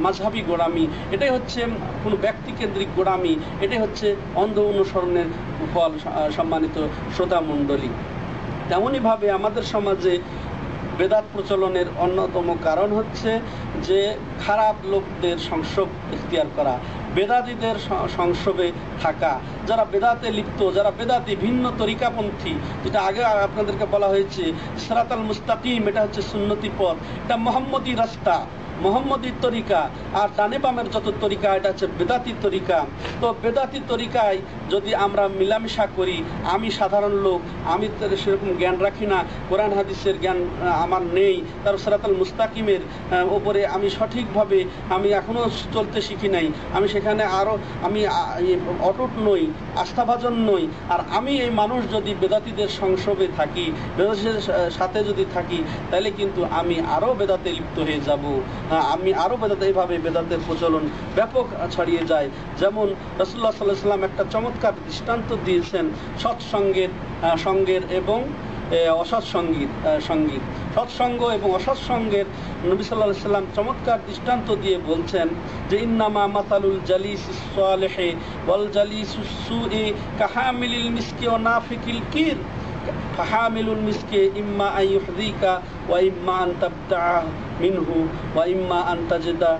মাযহাবী গোড়ামি, এটাই হচ্ছে কোনো ব্যক্তিকেন্দ্রিক গোড়ামি, এটাই হচ্ছে অন্ধ অনুসরণের ফল। সম্মানিত শ্রোতা মণ্ডলী, তেমনইভাবে আমাদের সমাজে বেদাত প্রচলনের অন্যতম কারণ হচ্ছে যে খারাপ লোকদের সংসব ইখতিয়ার করা, বেদাতীদের সংসবে থাকা, যারা বেদাতে লিপ্ত, যারা বেদাতি ভিন্ন তরিকাপন্থী, যেটা আগে আপনাদেরকে বলা হয়েছে সিরাতাল মুস্তাকিম, এটা হচ্ছে সুন্নতি পথ, এটা মুহাম্মদী রাস্তা, মোহাম্মদী তরিকা। আর ডানে বামের যত তরিকা, এটা হচ্ছে বেদাতি তরিকা। তো বেদাতি তরিকায় যদি আমরা মিলামিশা করি, আমি সাধারণ লোক, আমি সেরকম জ্ঞান রাখি না, কোরআন হাদিসের জ্ঞান আমার নেই, তার সিরাতাল মুস্তাকিমের ওপরে আমি সঠিকভাবে আমি এখনও চলতে শিখি নাই, আমি সেখানে আমি অটুট নই, আস্থাভাজন নই। আর আমি এই মানুষ যদি বেদাতিদের সংসবে থাকি, বেদাতিদের সাথে যদি থাকি, তাহলে কিন্তু আমি আরও বেদাতে লিপ্ত হয়ে যাব। আমি আরও বেদাতে, এইভাবে বেদাতের প্রচলন ব্যাপক ছড়িয়ে যায়। যেমন রাসূলুল্লাহ সাল্লাল্লাহু আলাইহি ওয়াসাল্লাম একটা চমৎকার দৃষ্টান্ত দিয়েছেন সৎসঙ্গের এবং অসৎসঙ্গীর সঙ্গীত। সৎসঙ্গ এবং অসৎসঙ্গের নবী সাল্লাল্লাহু আলাইহি ওয়াসাল্লাম চমৎকার দৃষ্টান্ত দিয়ে বলছেন যে ইন্নামা মাসালুল জালিসিস সালিহি ওয়াল জালিসুস সুই কাহামিলিল মিসকি ওয়া নাফিকিল কির ফাহামিলুল মিসকি ইম্মা আন ইউহযিকা ওয়া ইম্মা আন তাবতাআ মিনহু ওয়া ইম্মা আন তাজিদা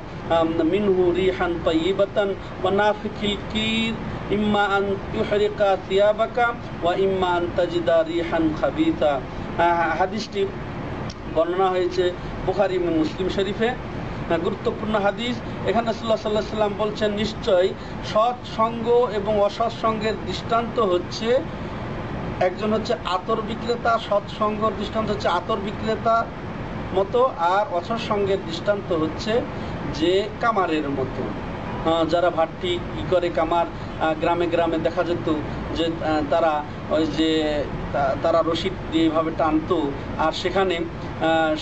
মিনহু রিহান তাইয়িবাতান ওয়া নাফিকিল কির ইম্মা আন ইউহরিকা সিয়াবাকা ওয়া ইম্মা আন তাজিদা রিহান খাবিসা। হাদিসটি বর্ণনা হয়েছে বুখারী এবং মুসলিম শরীফে, গুরুত্বপূর্ণ হাদিস। এখানে রাসূলুল্লাহ সাল্লাল্লাহু আলাইহি ওয়াসাল্লাম বলছেন, নিশ্চয় সৎসঙ্গ এবং অসৎসঙ্গের দৃষ্টান্ত হচ্ছে, একজন হচ্ছে আতর বিক্রেতা, সৎসঙ্গের দৃষ্টান্ত হচ্ছে আতর বিক্রেতা মতো, আর অসৎসঙ্গের দৃষ্টান্ত হচ্ছে যে কামারের মতো। যারা ভাট্টি করে কামার, গ্রামে গ্রামে দেখা যেত যে তারা রশিদ দিয়ে এইভাবে টানতো, আর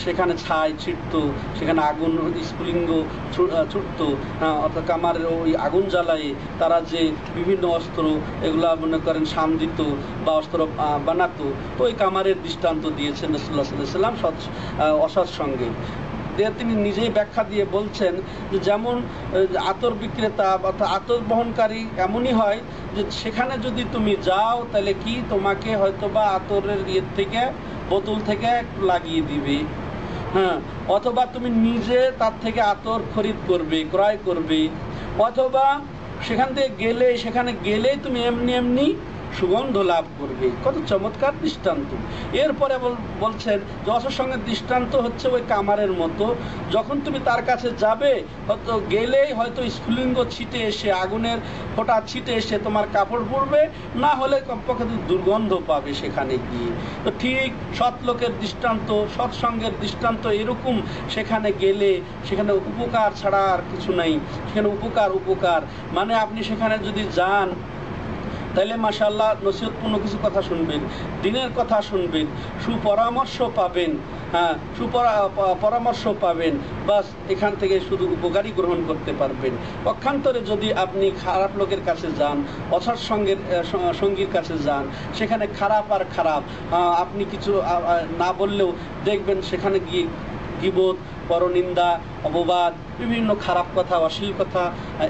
সেখানে ছাই ছিটতো, সেখানে আগুন স্ফুলিঙ্গ ছুটতো, অর্থাৎ কামারের ওই আগুন জ্বালায় তারা যে বিভিন্ন অস্ত্র এগুলা মনে করেন শাম দিত বা অস্ত্র বানাতো। তো ওই কামারের দৃষ্টান্ত দিয়েছেন রাসূলুল্লাহ সাল্লাল্লাহু আলাইহি ওয়াসাল্লাম অসৎসঙ্গে। তিনি নিজেই ব্যাখ্যা দিয়ে বলছেন যে যেমন আতর বিক্রেতা বা আতর বহনকারী এমনই হয় যে সেখানে যদি তুমি যাও তাহলে কি তোমাকে হয়তো বা আতরের থেকে বোতল থেকে লাগিয়ে দিবে, অথবা তুমি নিজে তার থেকে আতর খরিদ করবে, ক্রয় করবে, অথবা সেখানে গেলেই তুমি এমনি সুগন্ধ লাভ করবে। কত চমৎকার দৃষ্টান্ত। এরপরে বলছেন যে অসৎসঙ্গের দৃষ্টান্ত হচ্ছে ওই কামারের মতো, যখন তুমি তার কাছে যাবে হয়তো গেলেই হয়তো স্ফুলিঙ্গ ছিটে এসে, আগুনের ফোঁটা ছিটে এসে তোমার কাপড় পরবে, না হলে কমপক্ষে দুর্গন্ধ পাবে সেখানে গিয়ে। তো ঠিক সৎ লোকের দৃষ্টান্ত, সৎসঙ্গের দৃষ্টান্ত এরকম, সেখানে গেলে সেখানে উপকার ছাড়া আর কিছু নাই, সেখানে উপকার উপকার। মানে আপনি সেখানে যদি যান তাহলে মাশাআল্লাহ নসিহতপূর্ণ কিছু কথা শুনবেন, দিনের কথা শুনবেন, সুপরামর্শ পাবেন, হ্যাঁ পরামর্শ পাবেন, বাস এখান থেকে শুধু উপকারই গ্রহণ করতে পারবেন। পক্ষান্তরে যদি আপনি খারাপ লোকের কাছে যান, অসৎ সঙ্গীর কাছে যান, সেখানে খারাপ আর খারাপ, আপনি কিছু না বললেও দেখবেন সেখানে গিয়ে গীবত, পরনিন্দা, অপবাদ, বিভিন্ন খারাপ কথা, অশ্লীল কথা,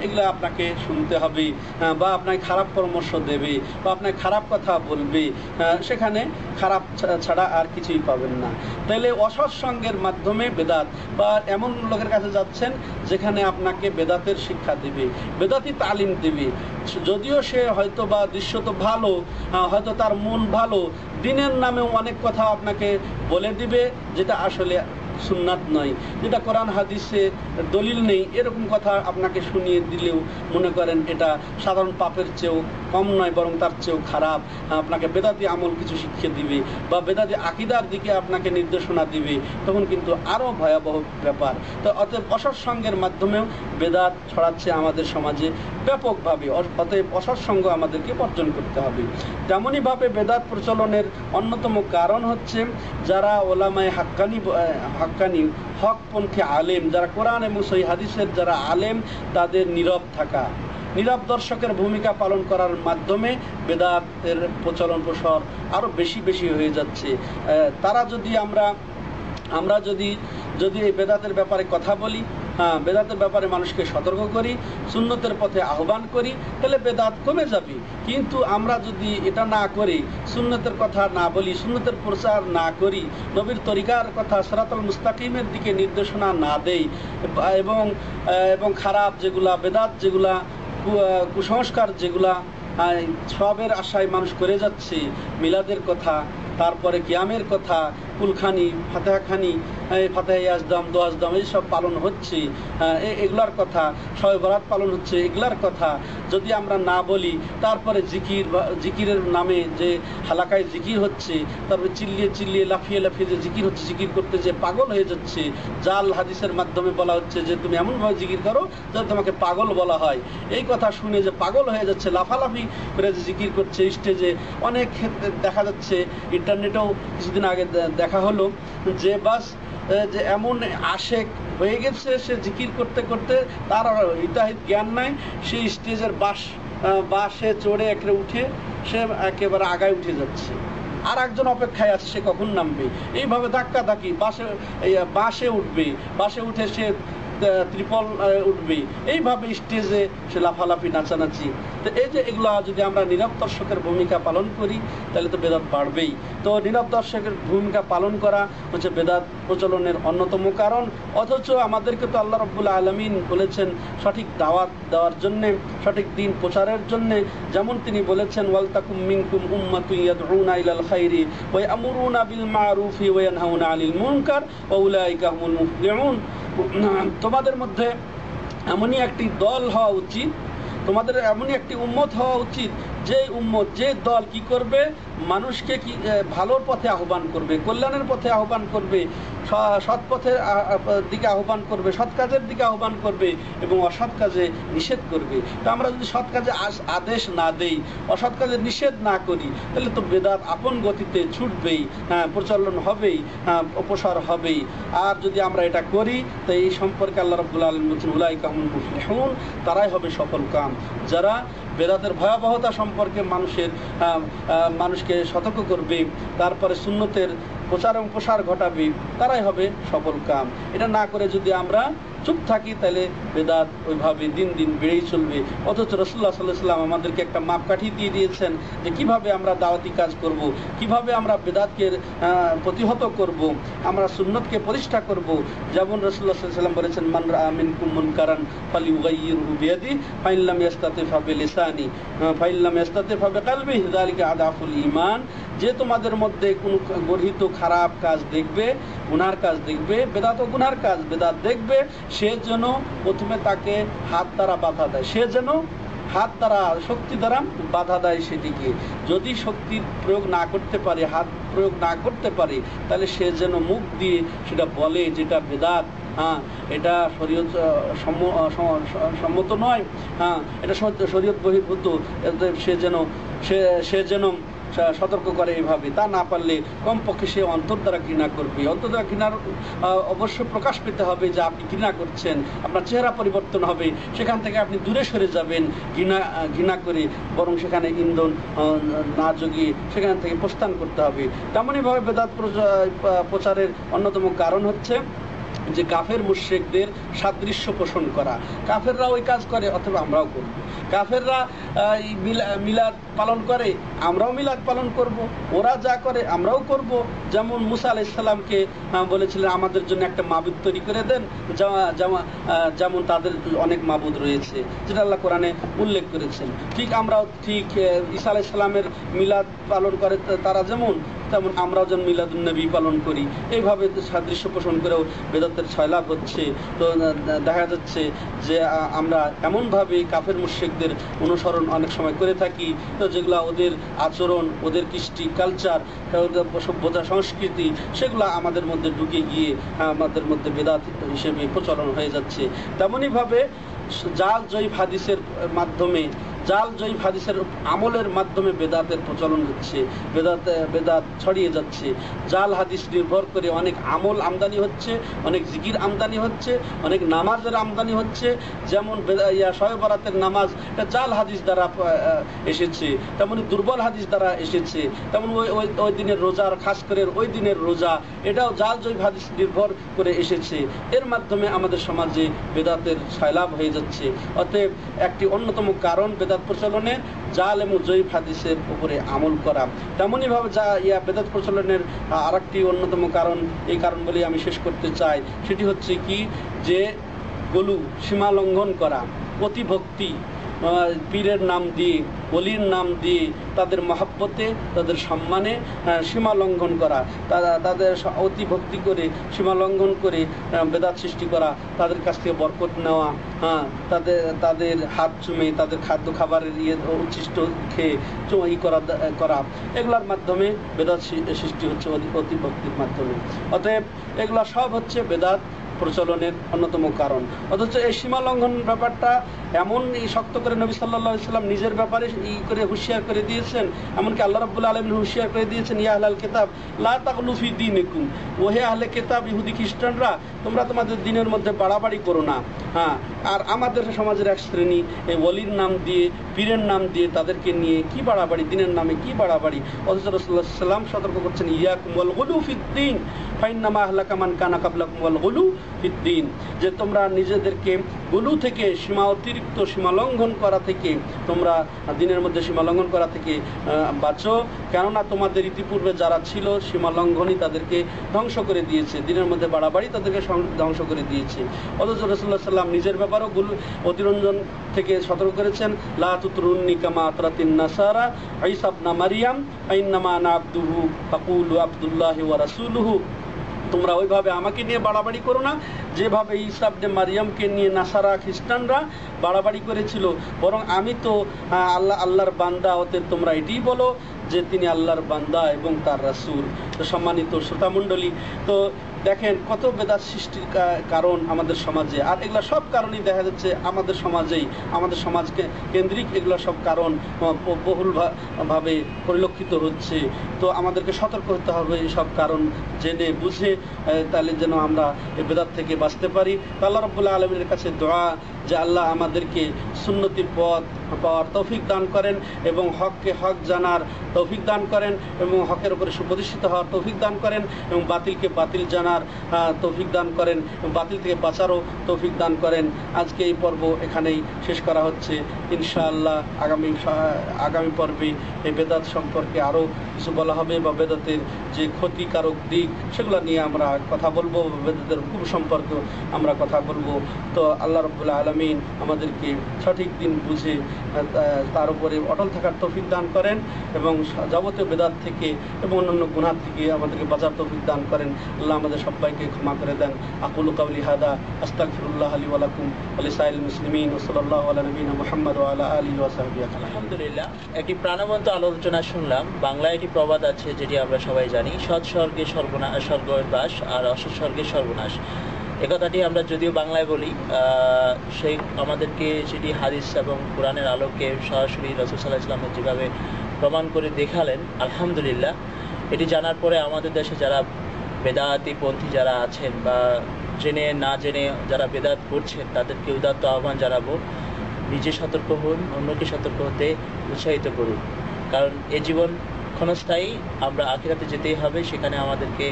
এগুলো আপনাকে শুনতে হবে, বা আপনাকে খারাপ পরামর্শ দেবে, বা আপনাকে খারাপ কথা বলবে, সেখানে খারাপ ছাড়া আর কিছুই পাবেন না। তাইলে অসৎ সঙ্গের মাধ্যমে বেদাত, বা এমন লোকের কাছে যাচ্ছেন যেখানে আপনাকে বেদাতের শিক্ষা দেবে, বেদাতি তালিম দেবে, যদিও সে হয়তো বা দৃশ্যত ভালো, হয়তো তার মন ভালো, দিনের নামেও অনেক কথা আপনাকে বলে দিবে যেটা আসলে সুন্নাত নয়, যেটা কোরআন হাদিসে দলিল নেই, এরকম কথা আপনাকে শুনিয়ে দিলেও মনে করেন এটা সাধারণ পাপের চেয়েও কম নয়, বরং তার চেয়েও খারাপ। আপনাকে বেদাতি আমল কিছু শিখিয়ে দিবে, বা বেদাতি আকীদার দিকে আপনাকে নির্দেশনা দিবে, তখন কিন্তু আরও ভয়াবহ ব্যাপার। তো অতএব অসৎ সঙ্গের মাধ্যমেও বেদাত ছড়াচ্ছে আমাদের সমাজে ব্যাপকভাবে, অতএব অসৎ সঙ্গ আমাদেরকে বর্জন করতে হবে। তেমনইভাবে বেদাত প্রচলনের অন্যতম কারণ হচ্ছে যারা ওলামায়ে হাক্কানি হকপন্থী আলেম, যারা কোরআন এবং সহিহ হাদিসের যারা আলেম, তাদের নীরব থাকা, নীরব দর্শকের ভূমিকা পালন করার মাধ্যমে বেদাতের প্রচলন প্রসার আরও বেশি বেশি হয়ে যাচ্ছে। তারা যদি আমরা যদি এই বেদাতের ব্যাপারে কথা বলি, বেদাতের ব্যাপারে মানুষকে সতর্ক করি, সুন্নতের পথে আহ্বান করি, তাহলে বেদাত কমে যাবে। কিন্তু আমরা যদি এটা না করি, সুন্নতের কথা না বলি, সুন্নতের প্রচার না করি, নবীর তরিকার কথা, সিরাতুল মুস্তাকিমের দিকে নির্দেশনা না দেই, এবং খারাপ যেগুলা বেদাত, যেগুলা কুসংস্কার, যেগুলা সবের আশায় মানুষ করে যাচ্ছে, মিলাদের কথা, তারপরে কিয়ামের কথা, কুলখানি, ফাতেহাখানি, ফাতেহা ইয়াজদাম, দোয়াজদাম, এইসব পালন হচ্ছে, এগুলার কথা, শবে বরাত পালন হচ্ছে, এগুলার কথা যদি আমরা না বলি, তারপরে জিকিরের নামে যে হালাকায় জিকির হচ্ছে, তারপরে চিল্লিয়ে লাফিয়ে যে জিকির হচ্ছে, জিকির করতে যে পাগল হয়ে যাচ্ছে, জাল হাদিসের মাধ্যমে বলা হচ্ছে যে তুমি এমনভাবে জিকির করো যাতে তোমাকে পাগল বলা হয়। এই কথা শুনে যে পাগল হয়ে যাচ্ছে, লাফালাফি করে যে জিকির করছে স্টেজে, অনেক ক্ষেত্রে দেখা যাচ্ছে, ইন্টারনেটেও কিছুদিন আগে দেখা হলো যে যে এমন আশেক হয়ে গেছে, সে জিকির করতে করতে তার হিতাহিত জ্ঞান নাই, সে স্টেজের বাসে চড়ে উঠে সে একেবারে আগায় উঠে যাচ্ছে, আর একজন অপেক্ষায় আছে সে কখন নামবে। এইভাবে ধাক্কাধাক্কি, বাসে উঠে সে ত্রিপল উঠবে, এইভাবে স্টেজে সে লাফালাফি, নাচানাচি। তো এই যে এগুলো যদি আমরা নীরব দর্শকের ভূমিকা পালন করি, তাহলে তো বেদাত বাড়বেই। তো নীরব দর্শকের ভূমিকা পালন করা হচ্ছে বেদাত প্রচলনের অন্যতম কারণ। অথচ আমাদেরকে তো আল্লাহ রাব্বুল আলামিন বলেছেন সঠিক দাওয়াত দেওয়ার জন্যে, সঠিক দিন প্রচারের জন্যে। যেমন তিনি বলেছেন, ওয়ালতাকুম মিনকুম উম্মাতুন ইয়াদউনা ইলাল খাইরি ওয়া ইয়ামুরুনা বিল মারুফি ওয়া ইয়ানহাউনা আনিল মুনকার ওয়া উলাইকা হুমুল মুফলিহুন। তোমাদের মধ্যে এমনই একটি দল হওয়া উচিত, তোমাদের এমনই একটি উম্মত হওয়া উচিত, যে উম্মত, যে দল কি করবে, মানুষকে ভালোর পথে আহ্বান করবে, কল্যাণের পথে আহ্বান করবে, সৎ পথের দিকে আহ্বান করবে, সৎ কাজের দিকে আহ্বান করবে, এবং অসৎ কাজে নিষেধ করবে। তো আমরা যদি সৎ কাজে আদেশ না দেই, অসৎ কাজে নিষেধ না করি, তাহলে তো বেদাত আপন গতিতে ছুটবেই, প্রচলন হবেই, প্রসার হবেই। আর যদি আমরা এটা করি, তো এই সম্পর্কে আল্লাহ রাব্বুল আলামিন বলেছেন, উলাইকা হুমুল মুফলিহুন, তারাই হবে সফল কাম, যারা বেদাতের ভয়াবহতা সম্পর্কে মানুষকে সতর্ক করবে, তারপরে সুন্নতের প্রচার এবং প্রসার ঘটাবে, তারাই হবে সফল কাম। এটা না করে যদি আমরা চুপ থাকি তাহলে বেদাত ওইভাবে দিন দিন বেড়েই চলবে। অথচ রাসূলুল্লাহ সাল্লাল্লাহু আলাইহি ওয়াসাল্লাম আমাদেরকে একটা মাপকাঠি দিয়ে দিয়েছেন যে কিভাবে আমরা দাওয়াতি কাজ করব, কিভাবে আমরা বেদাতকে প্রতিহত করব, আমরা সুন্নতকে প্রতিষ্ঠা করব। যেমন রাসূলুল্লাহ সাল্লাল্লাহু আলাইহি ওয়াসাল্লাম বলেছেন, মান রাআ মিনকুম মুনকারান ফালিয়ুগাইয়িরহু বিয়াদিহি ফাইন লাম ইয়াস্তাতি ফাবিলিসানি ফাইন লাম ইয়াস্তাতি ফাবিকলবিহি যালিকা আদাফুল ঈমান। যে তোমাদের মধ্যে কোন গর্হিত খারাপ কাজ দেখবে, গুনার কাজ দেখবে, বেদাত ও গুনার কাজ বেদাত দেখবে, সে যেন প্রথমে তাকে হাত দ্বারা বাধা দেয়, সে যেন হাত দ্বারা শক্তি দ্বারা বাধা দেয় সেটিকে। যদি শক্তির প্রয়োগ না করতে পারে, হাত প্রয়োগ না করতে পারে, তাহলে সে যেন মুখ দিয়ে সেটা বলে যেটা বেদাত, হ্যাঁ এটা শরীয়ত সম্মত নয়, হ্যাঁ এটা শরীয়ত বহির্ভূত, সে যেন সতর্ক করে এইভাবে। তা না পারলে কমপক্ষে সে অন্তর দ্বারা ঘৃণা করবে। অন্তর দ্বারা ঘৃণার অবশ্য প্রকাশ পেতে হবে যে আপনি ঘৃণা করছেন, আপনার চেহারা পরিবর্তন হবে, সেখান থেকে আপনি দূরে সরে যাবেন ঘৃণা করে, বরং সেখানে ইন্ধন না জগিয়ে সেখান থেকে প্রস্থান করতে হবে। তেমনইভাবে বেদাত প্রচারের অন্যতম কারণ হচ্ছে যে কাফের মুশরিকদের সাদৃশ্য পোষণ করা। কাফেররা ওই কাজ করে অথবা আমরাও করব, কাফেররা মিলাদ পালন করে আমরাও মিলাদ পালন করব, ওরা যা করে আমরাও করব। যেমন মুসা আলাইহিস সালামকে বলেছিলেন আমাদের জন্য একটা মাবুদ তৈরি করে দেন, যেমন তাদের অনেক মাবুদ রয়েছে যেটা আল্লাহ কোরআনে উল্লেখ করেছেন। ঠিক আমরাও ঈসা আলাইহিস সালামের মিলাদ পালন করে তারা যেমন, তেমন আমরাও যেন মিলাদুন নবী পালন করি। এইভাবে সাদৃশ্য পোষণ করেও বেদাতের ছয়লাভ হচ্ছে। তো দেখা যাচ্ছে যে আমরা এমনভাবে কাফের মুশরিকদের অনুসরণ অনেক সময় করে থাকি, তো যেগুলা ওদের আচরণ, ওদের কৃষ্টি কালচার, সভ্যতা সংস্কৃতি, সেগুলো আমাদের মধ্যে ঢুকে গিয়ে আমাদের মধ্যে বেদাত হিসেবে প্রচলন হয়ে যাচ্ছে। তেমনইভাবে জাল জয়ীফ হাদিসের মাধ্যমে, জাল জয়ীফ হাদিসের আমলের মাধ্যমে বেদাতের প্রচলন হচ্ছে, বেদাত ছড়িয়ে যাচ্ছে। জাল হাদিস নির্ভর করে অনেক আমল আমদানি হচ্ছে, অনেক জিকির আমদানি হচ্ছে, অনেক নামাজের আমদানি হচ্ছে। যেমন শবে বরাতের নামাজ এটা জাল হাদিস দ্বারা এসেছে, তেমনি দুর্বল হাদিস দ্বারা এসেছে। তেমন ওই দিনের রোজার, খাস করে ওই দিনের রোজা, এটাও জাল জয়ীফ হাদিস নির্ভর করে এসেছে। এর মাধ্যমে আমাদের সমাজে বেদাতের ছয়লাভ হয়ে যাচ্ছে। অতএব একটি অন্যতম কারণ বেদাত প্রচলনে জাল এবং জয়ীফ হাদিসের উপরে আমল করা। তেমনইভাবে বেদাত প্রচলনের আরেকটি অন্যতম কারণ, এই কারণ বলে আমি শেষ করতে চাই, সেটি হচ্ছে কি যে গলু, সীমা লঙ্ঘন করা, অতিভক্তি, পীরের নাম দিয়ে, ওলির নাম দিয়ে তাদের মহাব্বতে, তাদের সম্মানে সীমা লঙ্ঘন করা, তাদের অতি ভক্তি করে সীমা লঙ্ঘন করে বেদাত সৃষ্টি করা, তাদের কাছ থেকে বরকত নেওয়া, হ্যাঁ তাদের হাত চুমে, তাদের খাদ্য খাবারের উচ্ছিষ্ট খেয়ে করা, এগুলোর মাধ্যমে বেদাত সৃষ্টি হচ্ছে অতি ভক্তির মাধ্যমে। অতএব এগুলা সব হচ্ছে বেদাত প্রচলনের অন্যতম কারণ। অথচ এই সীমা লঙ্ঘন ব্যাপারটা এমন শক্ত করে নবী সাল্লাল্লাহু আলাইহি ওয়াসাল্লাম নিজের ব্যাপারে করে হুঁশিয়ার করে দিয়েছেন, এমনকি আল্লাহ রাব্বুল আলামিন হুঁশিয়ার করে দিয়েছেন, ইয়া আহলাল কিতাব লা তাগলু ফি দীনিকুম, ওহে আহলে কিতাব ইহুদি খ্রিস্টানরা, তোমরা তোমাদের দ্বীনের মধ্যে বাড়াবাড়ি করো না। হ্যাঁ, আর আমাদের সমাজের এক শ্রেণী এই ওলির নাম দিয়ে, পীরের নাম দিয়ে তাদেরকে নিয়ে কি বাড়াবাড়ি, দ্বীনের নামে কি বাড়াবাড়ি। অথচ রাসূলুল্লাহ সাল্লাল্লাহু আলাইহি ওয়াসাল্লাম সতর্ক করছেন, ইয়াকুম ওয়াল গুলু ফিদ্দীন ফাইন্নামা আহলাকা মান কানা ক্বাবলাকুম ওয়াল গুলু ফিদ্দীন, যে তোমরা নিজেদেরকে গুলু থেকে, সীমা অতিরিক্ত সীমা লঙ্ঘন করা থেকে, তোমরা দ্বীনের মধ্যে সীমা লঙ্ঘন করা থেকে বাঁচো। কেননা তোমাদের ইতিপূর্বে যারা ছিল সীমা লঙ্ঘনই তাদেরকে ধ্বংস করে দিয়েছে, দ্বীনের মধ্যে বাড়াবাড়ি তাদেরকে ধ্বংস করে দিয়েছে। অথচ রাসূলুল্লাহ সাল্লাম নিজের ব্যাপারেও অতিরঞ্জন থেকে সতর্ক করেছেন, লা তুতরুন্নি কামা আতরাতিন নাসারা ঈসা ইবনে মারইয়াম ইন্নামা আনা আবদুহু ফাকুলু আবদুল্লাহি ওয়া রাসূলুহু, তোমরা ওইভাবে আমাকে নিয়ে বাড়াবাড়ি করো না যেভাবে ঈসা ইবনে মারইয়ামকে নিয়ে নাসারা খ্রিস্টানরা বাড়াবাড়ি করেছিল, বরং আমি তো আল্লাহর বান্দা, অতএব তোমরা এটাই বলো যে তিনি আল্লাহর বান্দা এবং তার রাসূল। তো সম্মানিত শ্রোতামণ্ডলী, তো দেখেন কত বেদাত সৃষ্টির কারণ আমাদের সমাজে, আর এগুলো সব কারণেই দেখা যাচ্ছে আমাদের সমাজেই, আমাদের সমাজকে কেন্দ্রিক এগুলো সব কারণ বহুলভাবে পরিলক্ষিত হচ্ছে। তো আমাদেরকে সতর্ক হতে হবে এই সব কারণ জেনে বুঝে, তাহলে যেন আমরা এই বেদাত থেকে বাঁচতে পারি। তো আল্লাহ রাব্বুল আলামিনের কাছে দোয়া যে আল্লাহ আমাদেরকে সুন্নতির পথ পাওয়ার তৌফিক দান করেন এবং হককে হক জানার তৌফিক দান করেন এবং হকের উপরে সুপ্রতিষ্ঠিত হওয়ার তৌফিক দান করেন এবং বাতিলকে বাতিল জানার তৌফিক দান করেন এবং বাতিল থেকে বাঁচারও তৌফিক দান করেন। আজকে এই পর্ব এখানেই শেষ করা হচ্ছে। ইনশাআল্লাহ আগামী পর্বে এই বেদাত সম্পর্কে আরও কিছু বলা হবে, বা বেদাতের যে ক্ষতিকারক দিক সেগুলো নিয়ে আমরা কথা বলবো, বেদাতের হুকুম সম্পর্কে আমরা কথা বলবো। তো আল্লাহ রাব্বুল আলামিন আমাদেরকে সঠিক দিন বুঝে তার উপরে অটল থাকার তৌফিক দান করেন এবং যাবতীয় বেদাত থেকে এবং অন্যান্য গুনাহ থেকে আমাদেরকে বাঁচার তৌফিক দান করেন। আল্লাহ আমাদের সবাইকে ক্ষমা করে দেন। আকুলু কাওলি হাদা আস্তাগফিরুল্লাহ লি ওয়া লাকুম ওয়া লিসাইরিল মুসলিমিন ওয়া সাল্লাল্লাহু আলা নবিয়িনা মুহাম্মদ ওয়া আলা আলিহি ওয়া সাহবিহি আজমাইন। আলহামদুলিল্লাহ, একটি প্রাণবন্ত আলোচনা শুনলাম। বাংলায় একটি প্রবাদ আছে যেটি আমরা সবাই জানি, সৎ স্বর্গে স্বর্গের বাস আর অসৎ স্বর্গে সর্বনাশ। একথাটি আমরা যদিও বাংলায় বলি, সেই আমাদেরকে সেটি হাদিস এবং কোরআনের আলোকে সরাসরি রাসূল সাল্লাল্লাহু আলাইহি ওয়াসাল্লাম যেভাবে প্রমাণ করে দেখালেন, আলহামদুলিল্লাহ এটি জানার পরে আমাদের দেশে যারা বেদাতি পন্থী যারা আছেন বা জেনে না জেনে যারা বেদাত করছেন তাদেরকে উদাত্ত আহ্বান জানাবো, নিজে সতর্ক হন, অন্যকে সতর্ক হতে উৎসাহিত করুন। কারণ এ জীবন ক্ষণস্থায়ী, আমরা আখিরাতে যেতেই হবে। সেখানে আমাদেরকে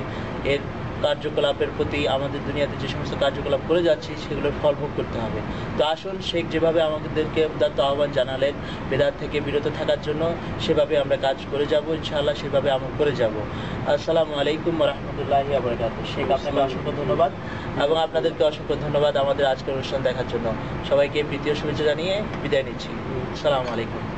এর কার্যকলাপের প্রতি, আমাদের দুনিয়াতে যে সমস্ত কার্যকলাপ করে যাচ্ছি সেগুলোর ফল ভোগ করতে হবে। তো আসুন, শেখ যেভাবে আমাদেরকে উদাত্ত আহ্বান জানালেন বেদাত থেকে বিরত থাকার জন্য, সেভাবে আমরা কাজ করে যাব ইনশাআল্লাহ, সেভাবে আমল করে যাব। আসসালামু আলাইকুম ওয়া রাহমাতুল্লাহি ওয়া বারাকাতুহু। শেখ, আপনাকে অসংখ্য ধন্যবাদ এবং আপনাদেরকে অসংখ্য ধন্যবাদ আমাদের আজকের অনুষ্ঠান দেখার জন্য। সবাইকে প্রীতি ও শুভেচ্ছা জানিয়ে বিদায় নিচ্ছি। আসসালামু আলাইকুম।